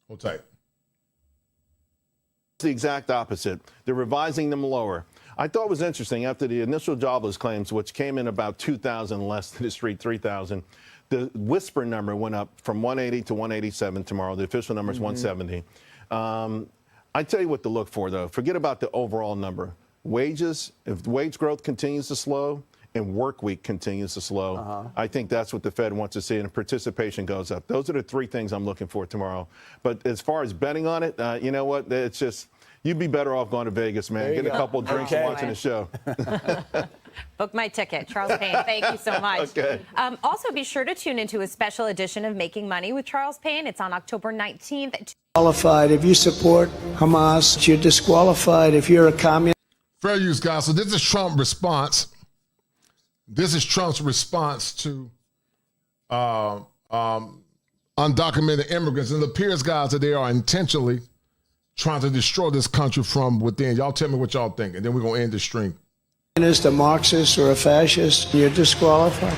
Hold tight. The exact opposite. They're revising them lower. I thought it was interesting after the initial jobless claims, which came in about 2,000 less than the street 3,000, the whisper number went up from 180 to 187 tomorrow. The official number is 170. I tell you what to look for, though. Forget about the overall number. Wages, if wage growth continues to slow and work week continues to slow, I think that's what the Fed wants to see, and participation goes up. Those are the three things I'm looking for tomorrow. But as far as betting on it, you know what? It's just, you'd be better off going to Vegas, man. Get a couple of drinks and watching the show. Book my ticket. Charles Payne, thank you so much. Okay. Also, be sure to tune into a special edition of Making Money with Charles Payne. It's on October 19th. Qualified if you support Hamas. You're disqualified if you're a communist. Fair use, guys. So this is Trump's response. This is Trump's response to undocumented immigrants. And it appears, guys, that they are intentionally trying to destroy this country from within. Y'all tell me what y'all think, and then we're going to end the stream. A Marxist or a fascist, you're disqualified.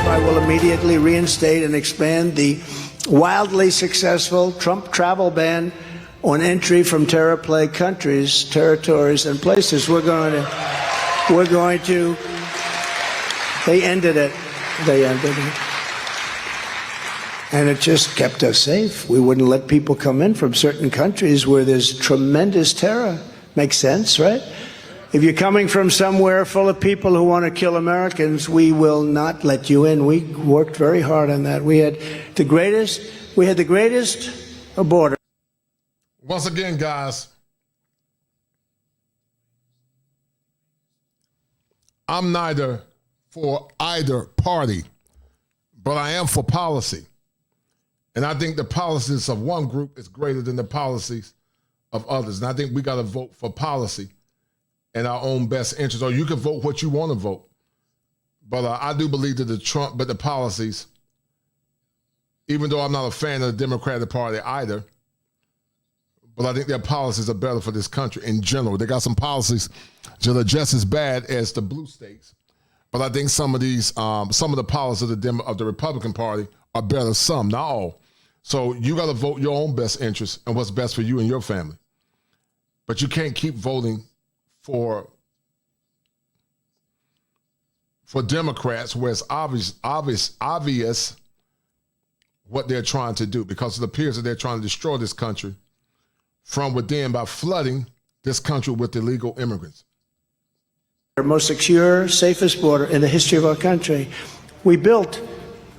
I will immediately reinstate and expand the wildly successful Trump travel ban on entry from terror-plagued countries, territories, and places. We're going to. They ended it. And it just kept us safe. We wouldn't let people come in from certain countries where there's tremendous terror. Makes sense, right? If you're coming from somewhere full of people who want to kill Americans, we will not let you in. We worked very hard on that. We had the greatest border. Once again, guys, I'm neither for either party, but I am for policy. And I think the policies of one group is greater than the policies of others. And I think we got to vote for policy in our own best interest. Or you can vote what you want to vote. But I do believe that the policies, even though I'm not a fan of the Democratic Party either, but I think their policies are better for this country in general. They got some policies that are just as bad as the blue states. But I think some of the policies of the Republican Party are better, some, not all. So you got to vote your own best interest and what's best for you and your family. But you can't keep voting for Democrats where it's obvious what they're trying to do, because it appears that they're trying to destroy this country from within by flooding this country with illegal immigrants. Our most secure, safest border in the history of our country. We built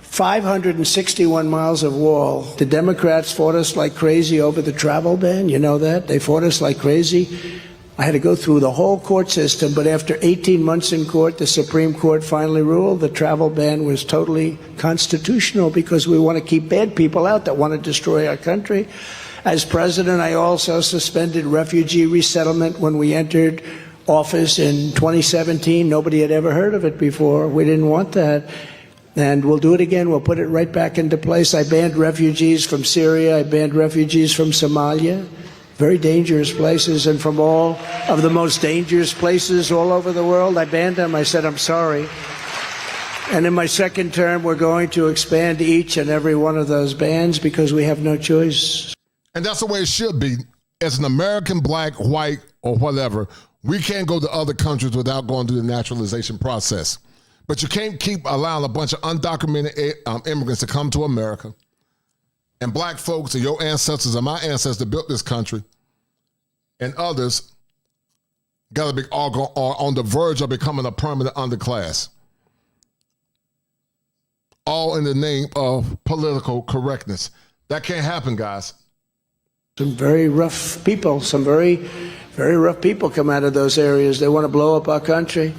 561 miles of wall. The Democrats fought us like crazy over the travel ban. You know that? They fought us like crazy. I had to go through the whole court system, but after 18 months in court, the Supreme Court finally ruled the travel ban was totally constitutional because we want to keep bad people out that want to destroy our country. As president, I also suspended refugee resettlement when we entered office in 2017. Nobody had ever heard of it before. We didn't want that. And we'll do it again. We'll put it right back into place. I banned refugees from Syria. I banned refugees from Somalia. Very dangerous places. And from all of the most dangerous places all over the world, I banned them. I said, I'm sorry. And in my second term, we're going to expand each and every one of those bans because we have no choice. And that's the way it should be. As an American, black, white, or whatever, we can't go to other countries without going through the naturalization process. But you can't keep allowing a bunch of undocumented immigrants to come to America. And black folks and your ancestors and my ancestors built this country, and others got to be all on the verge of becoming a permanent underclass. All in the name of political correctness. That can't happen, guys. Some very rough people, some very, very rough people come out of those areas. They want to blow up our country.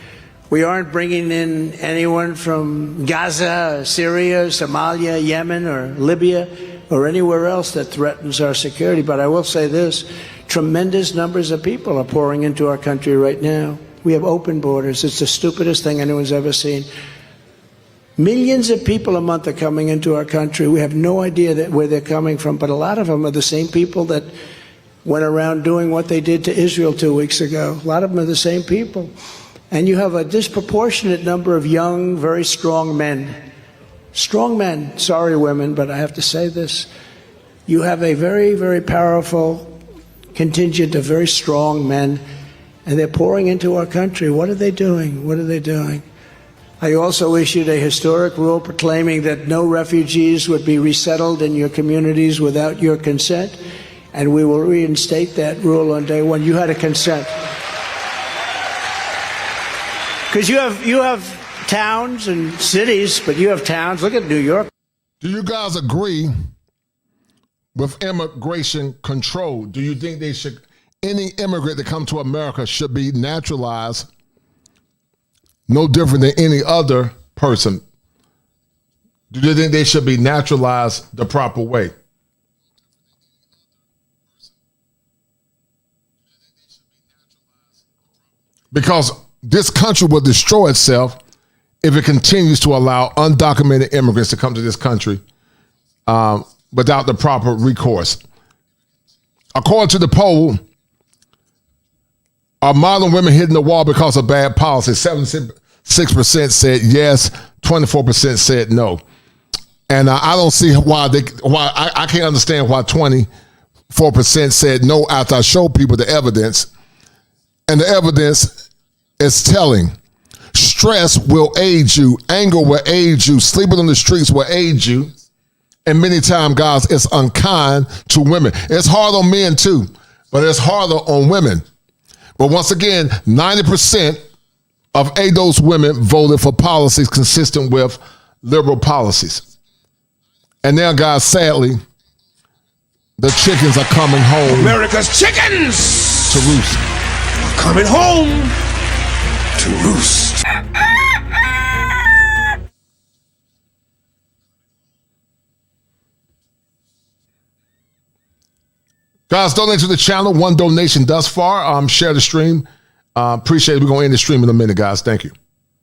We aren't bringing in anyone from Gaza, Syria, Somalia, Yemen, or Libya, or anywhere else that threatens our security. But I will say this, tremendous numbers of people are pouring into our country right now. We have open borders. It's the stupidest thing anyone's ever seen. Millions of people a month are coming into our country. We have no idea where they're coming from, but a lot of them are the same people that went around doing what they did to Israel 2 weeks ago. A lot of them are the same people. And you have a disproportionate number of young, very strong men. Strong men. Sorry, women, but I have to say this. You have a very, very powerful contingent of very strong men, and they're pouring into our country. What are they doing? What are they doing? I also issued a historic rule proclaiming that no refugees would be resettled in your communities without your consent, and we will reinstate that rule on day one. You had to consent. Because you have towns and cities, but you have towns. Look at New York. Do you guys agree with immigration control? Do you think any immigrant that comes to America should be naturalized no different than any other person? Do you think they should be naturalized the proper way? Because this country will destroy itself if it continues to allow undocumented immigrants to come to this country without the proper recourse. According to the poll, are modern women hitting the wall because of bad policy? 76% said yes, 24% said no. And I don't see why I can't understand why 24% said no after I showed people the evidence. And the evidence is telling. Stress will age you. Anger will age you. Sleeping on the streets will age you. And many times, guys, it's unkind to women. It's hard on men too, but it's harder on women. But once again, 90% of those women voted for policies consistent with liberal policies. And now, guys, sadly, the chickens are coming home. America's chickens to roost. Are coming home to roost. Guys, donate to the channel. One donation thus far. Share the stream. Appreciate it. We're going to end the stream in a minute, guys. Thank you.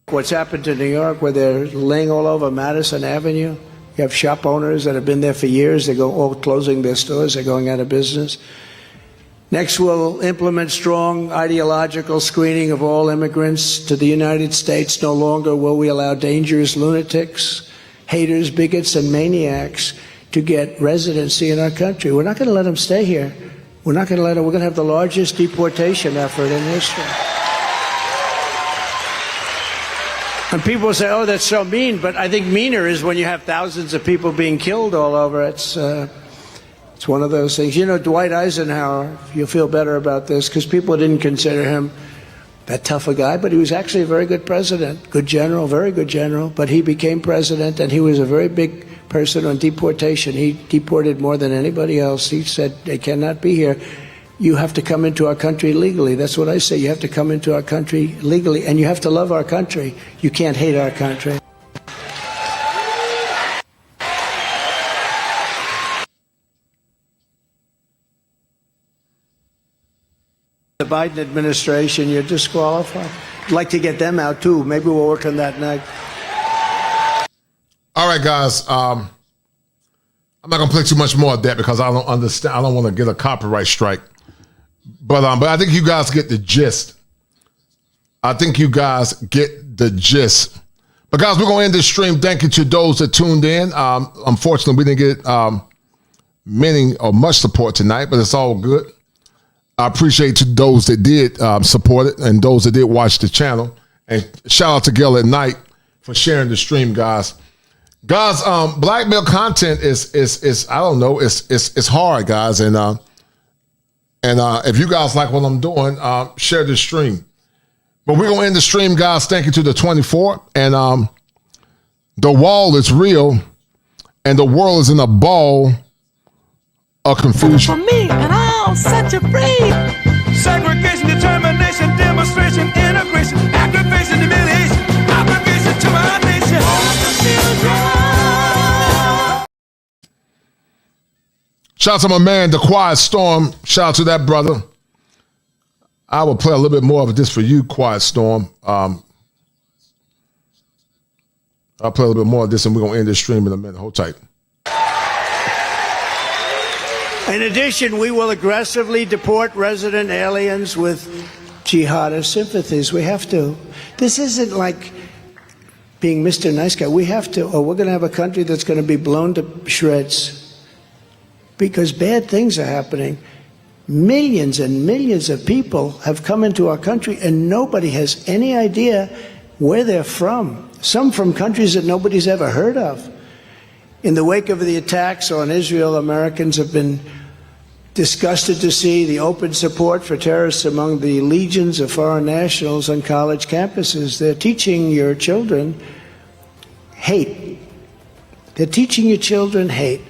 What's happened to New York, where they're laying all over Madison Avenue? You have shop owners that have been there for years. They go all closing their stores. They're going out of business. Next, we'll implement strong ideological screening of all immigrants to the United States. No longer will we allow dangerous lunatics, haters, bigots, and maniacs to get residency in our country. We're not going to let them stay here. We're not going to let them. We're going to have the largest deportation effort in history. And people say, oh, that's so mean. But I think meaner is when you have thousands of people being killed all over. It's one of those things. You know, Dwight Eisenhower, you'll feel better about this, because people didn't consider him that tough a guy, but he was actually a very good president, good general, very good general. But he became president, and he was a very big person on deportation. He deported more than anybody else. He said, they cannot be here. You have to come into our country legally. That's what I say. You have to come into our country legally, and you have to love our country. You can't hate our country. The Biden administration, you're disqualified. I'd like to get them out too. Maybe we'll work on that night. All right, guys. I'm not gonna play too much more of that because I don't understand. I don't want to get a copyright strike. But I think you guys get the gist. I think you guys get the gist. But guys, we're gonna end this stream. Thank you to those that tuned in. Unfortunately, we didn't get many or much support tonight, but it's all good. I appreciate to those that did support it and those that did watch the channel. And shout out to Gail at Night for sharing the stream, guys. Guys, blackmail content is I don't know, it's hard, guys. And if you guys like what I'm doing, share the stream. But we're gonna end the stream, guys. Thank you to the 24. And the wall is real, and the world is in a ball or confusion. For me, and I'll set you free. Segregation, determination, demonstration, integration, aggravation, humiliation, obligation to our nation. Shout out to my man, The Quiet Storm. Shout out to that brother. I will play a little bit more of this for you, Quiet Storm. I'll play a little bit more of this, and we're going to end this stream in a minute. Hold tight. In addition, we will aggressively deport resident aliens with jihadist sympathies. We have to. This isn't like being Mr. Nice Guy. We have to, or we're going to have a country that's going to be blown to shreds because bad things are happening. Millions and millions of people have come into our country, and nobody has any idea where they're from. Some from countries that nobody's ever heard of. In the wake of the attacks on Israel, Americans have been disgusted to see the open support for terrorists among the legions of foreign nationals on college campuses. They're teaching your children hate. They're teaching your children hate.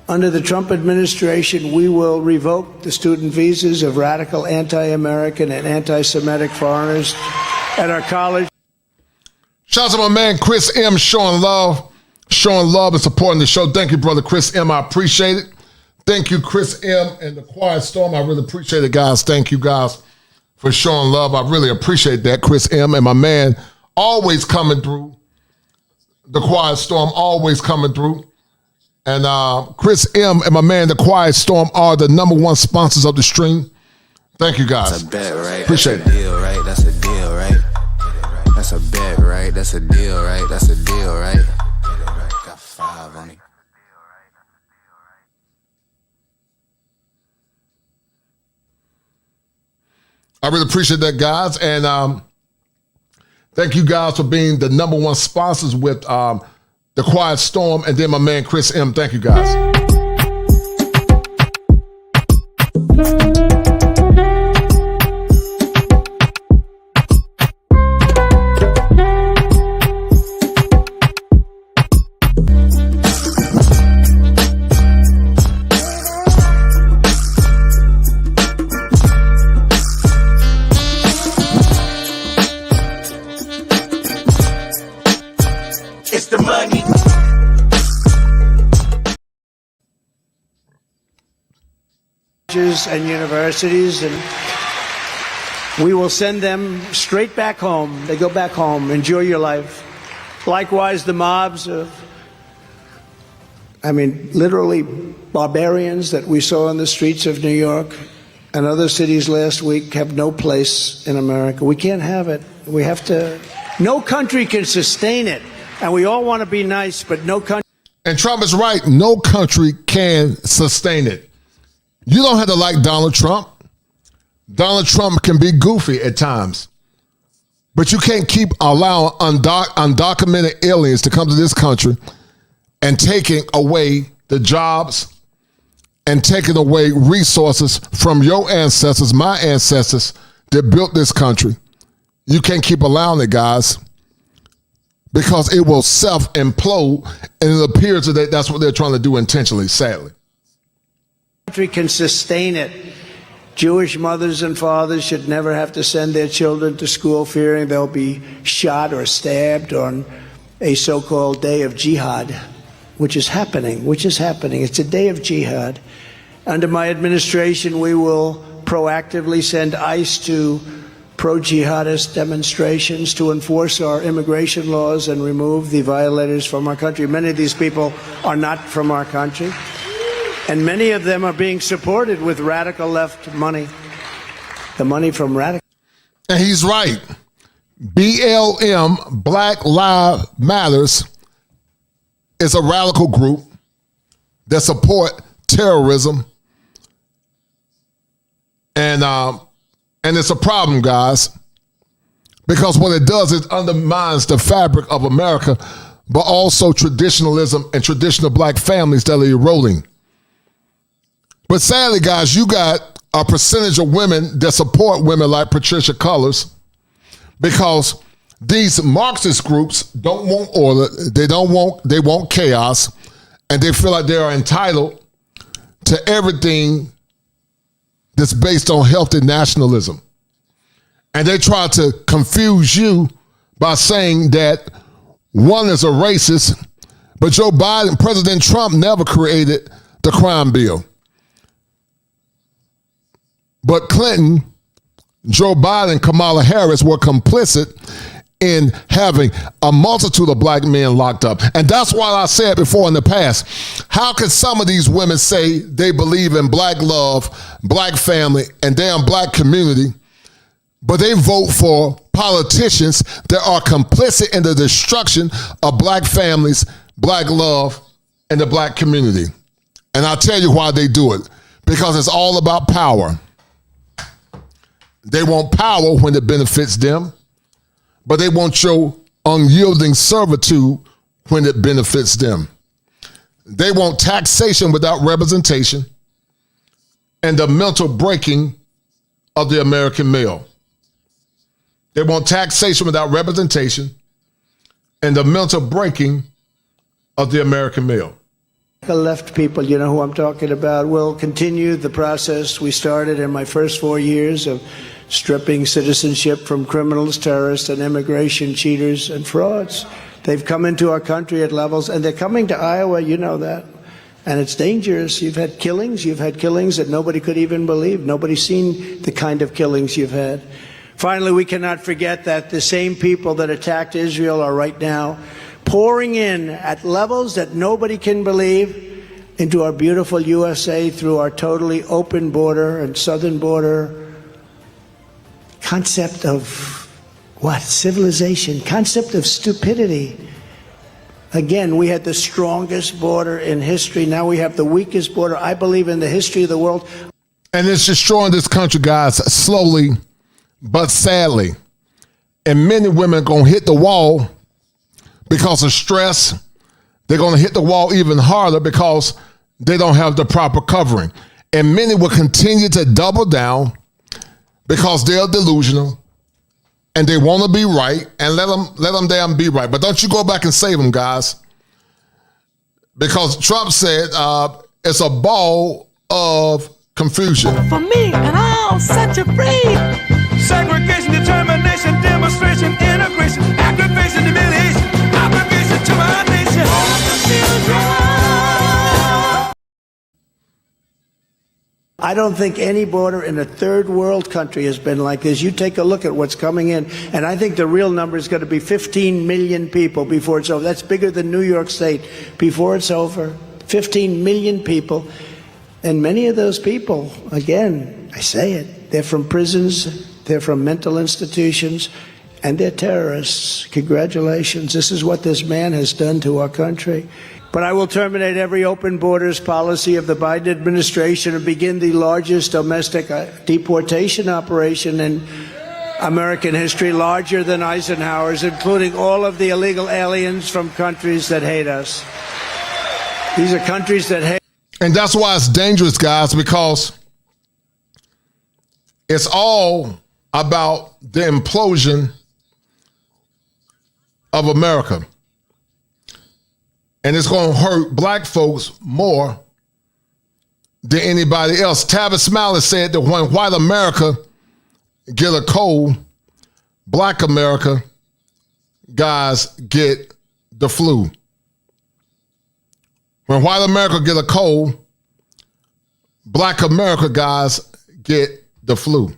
Under the Trump administration, we will revoke the student visas of radical anti-American and anti-Semitic foreigners at our college. Shout out to my man, Chris M. Showing love and supporting the show. Thank you, brother Chris M. I appreciate it. Thank you, Chris M. and The Quiet Storm. I really appreciate it, guys. Thank you, guys, for showing love. I really appreciate that, Chris M. and my man always coming through. The Quiet Storm always coming through. And Chris M. and my man, The Quiet Storm, are the #1 sponsors of the stream. Thank you, guys. That's a bet, right? Appreciate That's a deal, right? That's a deal, right? That's a bet, right? That's a deal, right? That's a deal, right? Got 5 on it. I really appreciate that, guys. And thank you guys for being the #1 sponsors with The Quiet Storm and then my man, Chris M. Thank you, guys. It's the money. And universities, and we will send them straight back home. They go back home. Enjoy your life. Likewise, the mobs of, literally barbarians that we saw in the streets of New York and other cities last week have no place in America. We can't have it. We have to. No country can sustain it. And we all want to be nice, but no country. And Trump is right. No country can sustain it. You don't have to like Donald Trump. Donald Trump can be goofy at times. But you can't keep allowing undocumented aliens to come to this country and taking away the jobs and taking away resources from your ancestors, my ancestors that built this country. You can't keep allowing it, guys, because it will self-implode, and it appears that that's what they're trying to do intentionally, sadly. Country can sustain it. Jewish mothers and fathers should never have to send their children to school fearing they'll be shot or stabbed on a so-called day of jihad, which is happening. It's a day of jihad. Under my administration, we will proactively send ICE to pro-jihadist demonstrations to enforce our immigration laws and remove the violators from our country. Many of these people are not from our country. And many of them are being supported with radical left money, the money from radical. And he's right. BLM, Black Lives Matters, is a radical group that support terrorism. And it's a problem, guys, because what it does is undermines the fabric of America, but also traditionalism and traditional black families that are eroding. But sadly, guys, you got a percentage of women that support women like Patricia Cullors, because these Marxist groups don't want order, they want chaos, and they feel like they are entitled to everything that's based on healthy nationalism. And they try to confuse you by saying that one is a racist, but Joe Biden, President Trump never created the crime bill. But Clinton, Joe Biden, Kamala Harris were complicit in having a multitude of black men locked up. And that's why I said before in the past, how can some of these women say they believe in black love, black family, and damn black community, but they vote for politicians that are complicit in the destruction of black families, black love, and the black community? And I'll tell you why they do it. Because it's all about power. They want power when it benefits them, but they want your unyielding servitude when it benefits them. They want taxation without representation and the mental breaking of the American male. They want taxation without representation and the mental breaking of the American male. The left people, you know who I'm talking about, will continue the process we started in my first 4 years of stripping citizenship from criminals, terrorists, and immigration cheaters and frauds. They've come into our country at levels, and they're coming to Iowa, you know that. And it's dangerous. You've had killings that nobody could even believe. Nobody's seen the kind of killings you've had. Finally, we cannot forget that the same people that attacked Israel are right now pouring in at levels that nobody can believe into our beautiful USA through our totally open border and southern border. Concept of what? Civilization. Concept of stupidity. Again, we had the strongest border in history. Now we have the weakest border, I believe, in the history of the world. And it's destroying this country, guys, slowly but sadly. And many women are going to hit the wall because of stress. They're going to hit the wall even harder because they don't have the proper covering. And many will continue to double down because they're delusional and they want to be right, and let them damn be right. But don't you go back and save them, guys. Because Trump said it's a ball of confusion. For me and all such a free. Segregation, determination, demonstration, integration, aggravation, humiliation, obligation to my nation. All the children. I don't think any border in a third world country has been like this. You take a look at what's coming in, and I think the real number is going to be 15 million people before it's over. That's bigger than New York State before it's over. 15 million people. And many of those people, again, I say it, they're from prisons, they're from mental institutions, and they're terrorists. Congratulations. This is what this man has done to our country. But I will terminate every open borders policy of the Biden administration and begin the largest domestic deportation operation in American history, larger than Eisenhower's, including all of the illegal aliens from countries that hate us. These are countries that hate. And that's why it's dangerous, guys, because it's all about the implosion of America. And it's going to hurt black folks more than anybody else. Tavis Smiley said that when white America get a cold, black America guys get the flu. When white America get a cold, black America guys get the flu.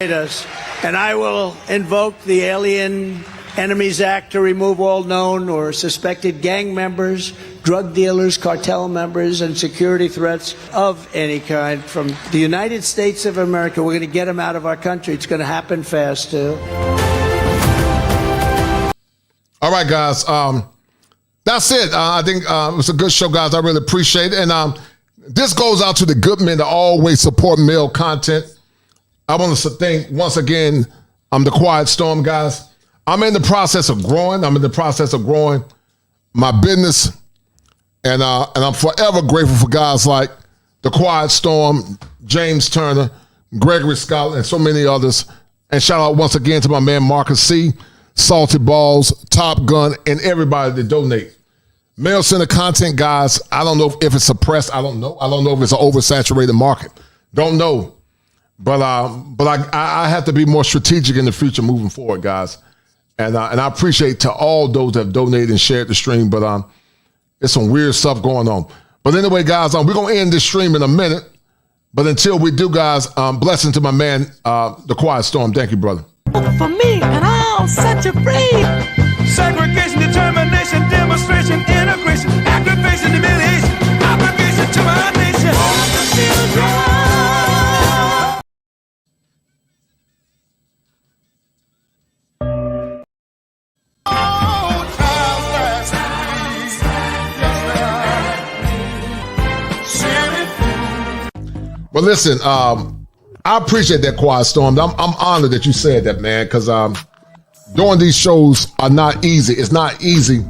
And I will invoke the Alien Enemies Act to remove all known or suspected gang members, drug dealers, cartel members, and security threats of any kind from the United States of America. We're going to get them out of our country. It's going to happen fast, too. All right, guys. That's it. I think it was a good show, guys. I really appreciate it. And this goes out to the good men that always support male content. I want to thank, once again, the Quiet Storm, guys. I'm in the process of growing. I'm in the process of growing my business. And I'm forever grateful for guys like the Quiet Storm, James Turner, Gregory Scott, and so many others. And shout out once again to my man Marcus C., Salty Balls, Top Gun, and everybody that donate. Male-centered content, guys, I don't know if it's suppressed. I don't know. I don't know if it's an oversaturated market. Don't know. But I have to be more strategic in the future moving forward, guys. And I appreciate to all those that have donated and shared the stream. But there's some weird stuff going on. But anyway, guys, we're going to end this stream in a minute. But until we do, guys, blessing to my man, The Quiet Storm. Thank you, brother. For me, and I'm such a free. Segregation, determination, demonstration, integration, aggravation, humiliation, obligation to my nation. All the children. Well, listen, I appreciate that, Quiet Storm. I'm honored that you said that, man, because doing these shows are not easy. It's not easy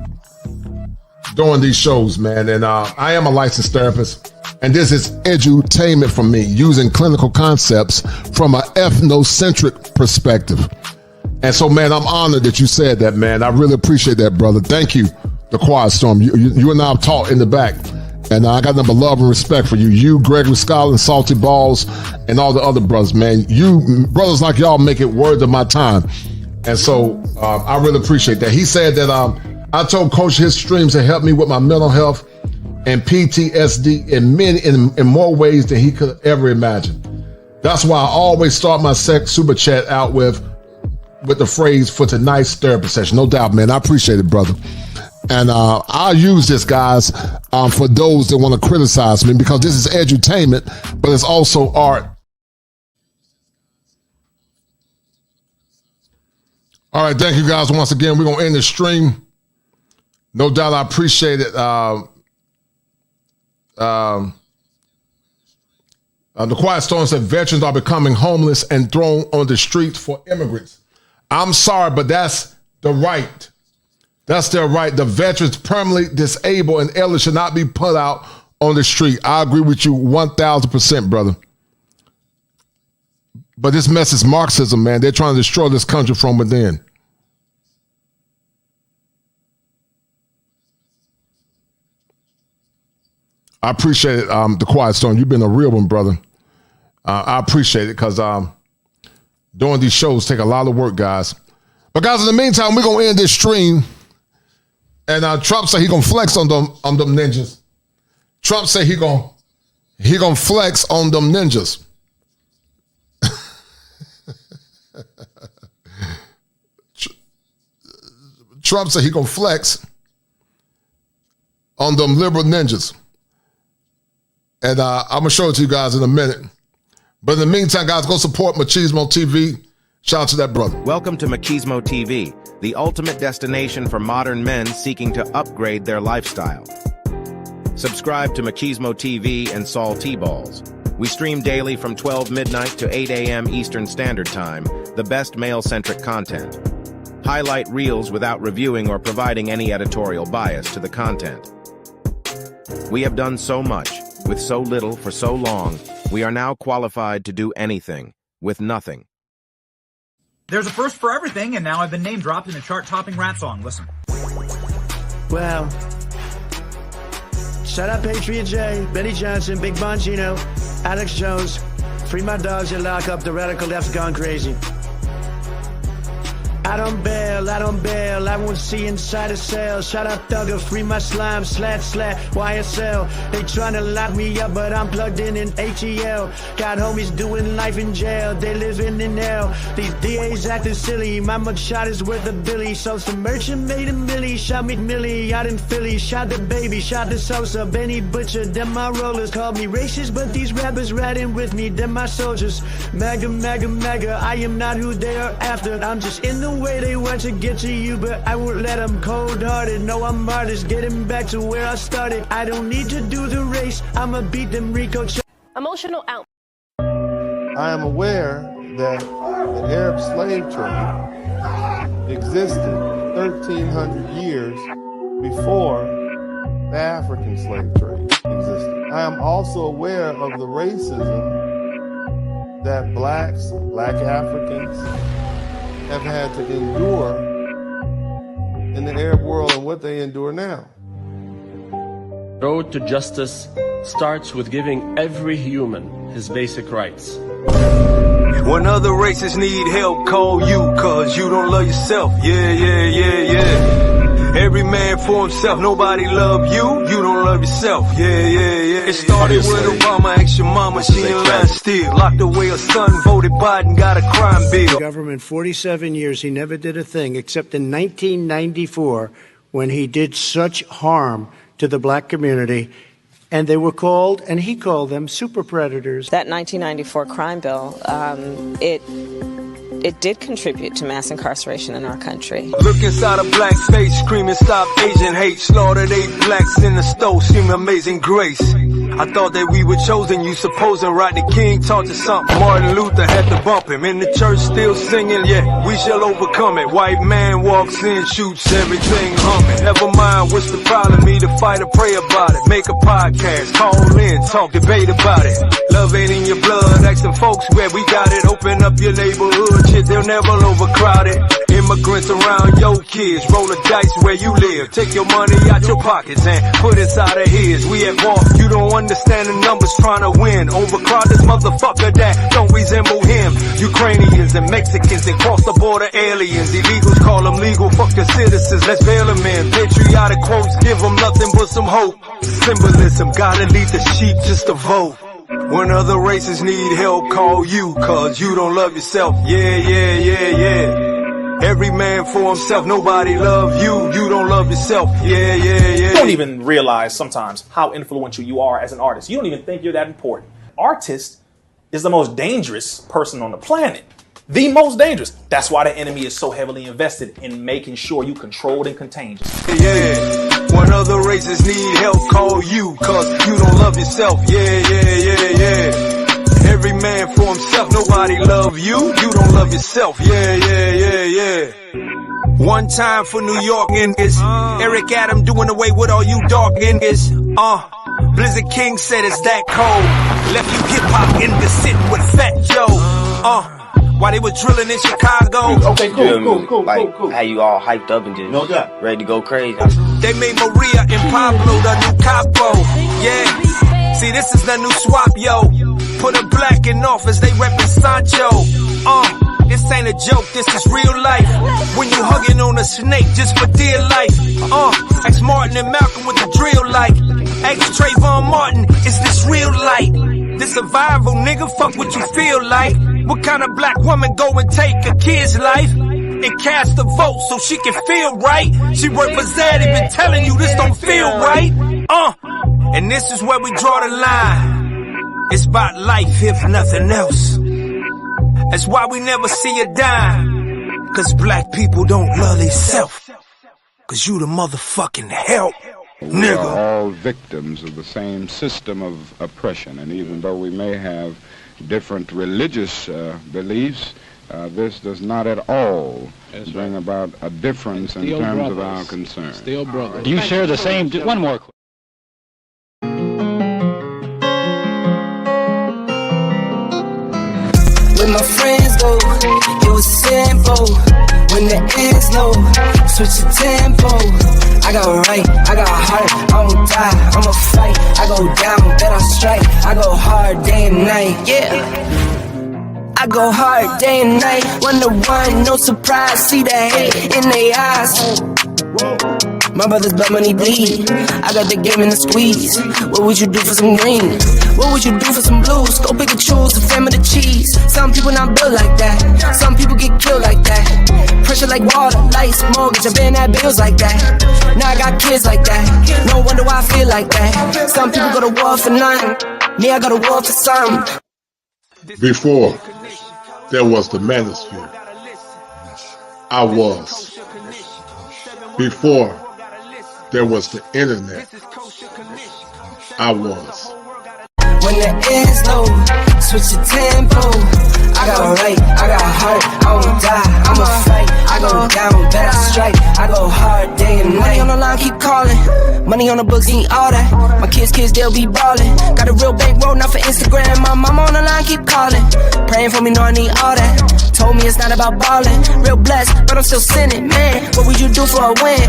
doing these shows, man. And I am a licensed therapist, and this is edutainment for me, using clinical concepts from an ethnocentric perspective. And so, man, I'm honored that you said that, man. I really appreciate that, brother. Thank you, The Quiet Storm. You and I have talked in the back. And I got number love and respect for you. You, Gregory Scott, Salty Balls, and all the other brothers, man. You brothers like y'all make it worth of my time. And so I really appreciate that. He said that I told Coach his streams have helped me with my mental health and PTSD in more ways than he could ever imagine. That's why I always start my super chat out with the phrase for tonight's therapy session. No doubt, man. I appreciate it, brother. And I'll use this, guys, for those that want to criticize me, because this is edutainment, but it's also art. All right, thank you, guys. Once again, we're going to end the stream. No doubt I appreciate it. The Quiet Storm said veterans are becoming homeless and thrown on the streets for immigrants. I'm sorry, but that's the right. That's their right. The veterans permanently disabled and elderly should not be put out on the street. I agree with you 1,000%, brother. But this mess is Marxism, man. They're trying to destroy this country from within. I appreciate it, The Quiet Storm. You've been a real one, brother. I appreciate it, because doing these shows take a lot of work, guys. But guys, in the meantime, we're going to end this stream. And Trump said he gonna flex on them ninjas. Trump said he gonna flex on them ninjas. Trump said he gonna flex on them liberal ninjas. And I'm gonna show it to you guys in a minute. But in the meantime, guys, go support Machismo TV. Shout out to that brother. Welcome to Machismo TV, the ultimate destination for modern men seeking to upgrade their lifestyle. Subscribe to Machismo TV and Saul T-Balls. We stream daily from 12 midnight to 8 a.m. Eastern Standard Time, the best male-centric content. Highlight reels without reviewing or providing any editorial bias to the content. We have done so much, with so little for so long, we are now qualified to do anything, with nothing. There's a first for everything, and now I've been name dropped in a chart-topping rat song. Listen. Well, shut up, Patriot J, Benny Johnson, Big Bongino, Alex Jones, free my dogs and lock up the radical left gone crazy. I don't bail, I won't see inside a cell. Shout out Thugger, free my slime, YSL. They tryna lock me up, but I'm plugged in ATL. Got homies doing life in jail, they living in hell. These DAs acting silly, my mugshot is worth a billy. So some merchant made a milli, shot McMillie out in Philly. Shot the baby, shot the Sosa, Benny Butcher, them my rollers. Called me racist, but these rappers riding with me, them my soldiers. Mega, mega, mega, I am not who they are after. I'm just in the way they want to get to you, but I won't let them cold-hearted. No, I'm artist, getting back to where I started. I don't need to do the race, I'ma beat them Rico. Emotional out. I am aware that the Arab slave trade existed 1,300 years before the African slave trade existed. I am also aware of the racism that black Africans have had to endure in the Arab world and what they endure now. The road to justice starts with giving every human his basic rights. When other races need help, call you, cause you don't love yourself. Yeah. Every man for himself, nobody love you, you don't love yourself. Yeah. It started with Obama, asked your mama, she in line still. Locked away her son, voted Biden, got a crime bill. Government 47 years, he never did a thing except in 1994 when he did such harm to the black community. And they were called, and he called them, super predators. That 1994 crime bill, it did contribute to mass incarceration in our country. Look inside a black face, screaming stop Asian hate. Slaughtered 8 blacks in the stove, seeing amazing grace. I thought that we were chosen, you supposing Rodney King taught us something. Martin Luther had to bump him, in the church still singing, yeah, we shall overcome it. White man walks in, shoots everything humming. Never mind, what's the problem, me to fight or pray about it. Make a podcast, call in, talk, debate about it. Love ain't in your blood, ask them folks where we got it. Open up your neighborhood, shit, they'll never overcrowd it. Immigrants around your kids, roll the dice where you live. Take your money out your pockets and put inside of his. We at war, you don't understand the numbers trying to win. Overcrowd this motherfucker that don't resemble him. Ukrainians and Mexicans and cross the border aliens. Illegals call them legal, fuck the citizens, let's bail them in. Patriotic quotes give them nothing but some hope. Symbolism, gotta lead the sheep just to vote. When other races need help, call you, cause you don't love yourself. Yeah. Every man for himself, nobody love you, you don't love yourself. Yeah. You don't even realize sometimes how influential you are as an artist. You don't even think you're that important. Artist is the most dangerous person on the planet. The most dangerous. That's why the enemy is so heavily invested in making sure you controlled and contained. Yeah. When other races need help, call you, cause you don't love yourself. Yeah. Every man for himself, nobody love you, you don't love yourself. Yeah. One time for New York niggas, Eric Adam doing away with all you dark niggas. Blizzard King said it's that cold, left you hip hop niggas sitting with Fat Joe. While they were drilling in Chicago. Okay, cool. How you all hyped up and just ready to go crazy. They made Maria and Pablo the new capo. Yeah. See, this is the new swap, yo. Put a black in office, they reppin' Sancho. This ain't a joke, this is real life. When you hugging on a snake just for dear life. Ask Martin and Malcolm with the drill like. Ask Trayvon Martin, is this real light? This survival, nigga, fuck what you feel like. What kind of black woman go and take a kid's life and cast a vote so she can feel right? She worked for Zaddy, been telling you this don't feel right. And this is where we draw the line. It's about life if nothing else. That's why we never see a dime. Cause black people don't love themselves. Cause you the motherfucking help. We are all victims of the same system of oppression, and even though we may have different religious beliefs, this does not at all bring about a difference in terms of our concern. Still brothers. Do you share the same? One more question. When my friends go, it was simple. When the ends low, switch the tempo. I got right, I got heart, I won't die, I'ma fight. I go down, then I strike. I go hard day and night, yeah. I go hard day and night. 1-to-1, no surprise. See the hate in their eyes. My brother's blood money bleed. I got the game in the squeeze. What would you do for some green? What would you do for some blues? Go pick and choose the fam of the cheese. Some people not built like that. Some people get killed like that. Pressure like water, lights, mortgage. I've been at bills like that. Now I got kids like that. No wonder why I feel like that. Some people go to war for nothing. Me, I go to war for something. Before there was the manosphere, I was. Before there was the internet, I was. When the ends low, switch the tempo. I got right, I got heart, I won't die, I'ma fight. I go down, bet I strike. I go hard day and night. Money on the line, keep calling. Money on the books, ain't all that. My kids, they'll be ballin'. Got a real bankroll, not for Instagram. My mama on the line, keep calling. Praying for me, know I need all that. Told me it's not about ballin'. Real blessed, but I'm still sinning, man. What would you do for a win?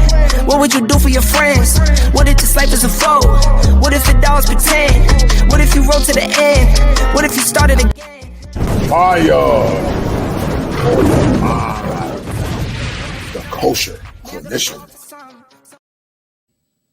What would you do for your friends? What if this life is a foe? What if the dogs pretend? What if you roll to the end? What if you started again? Fire! The Kosher Clinician.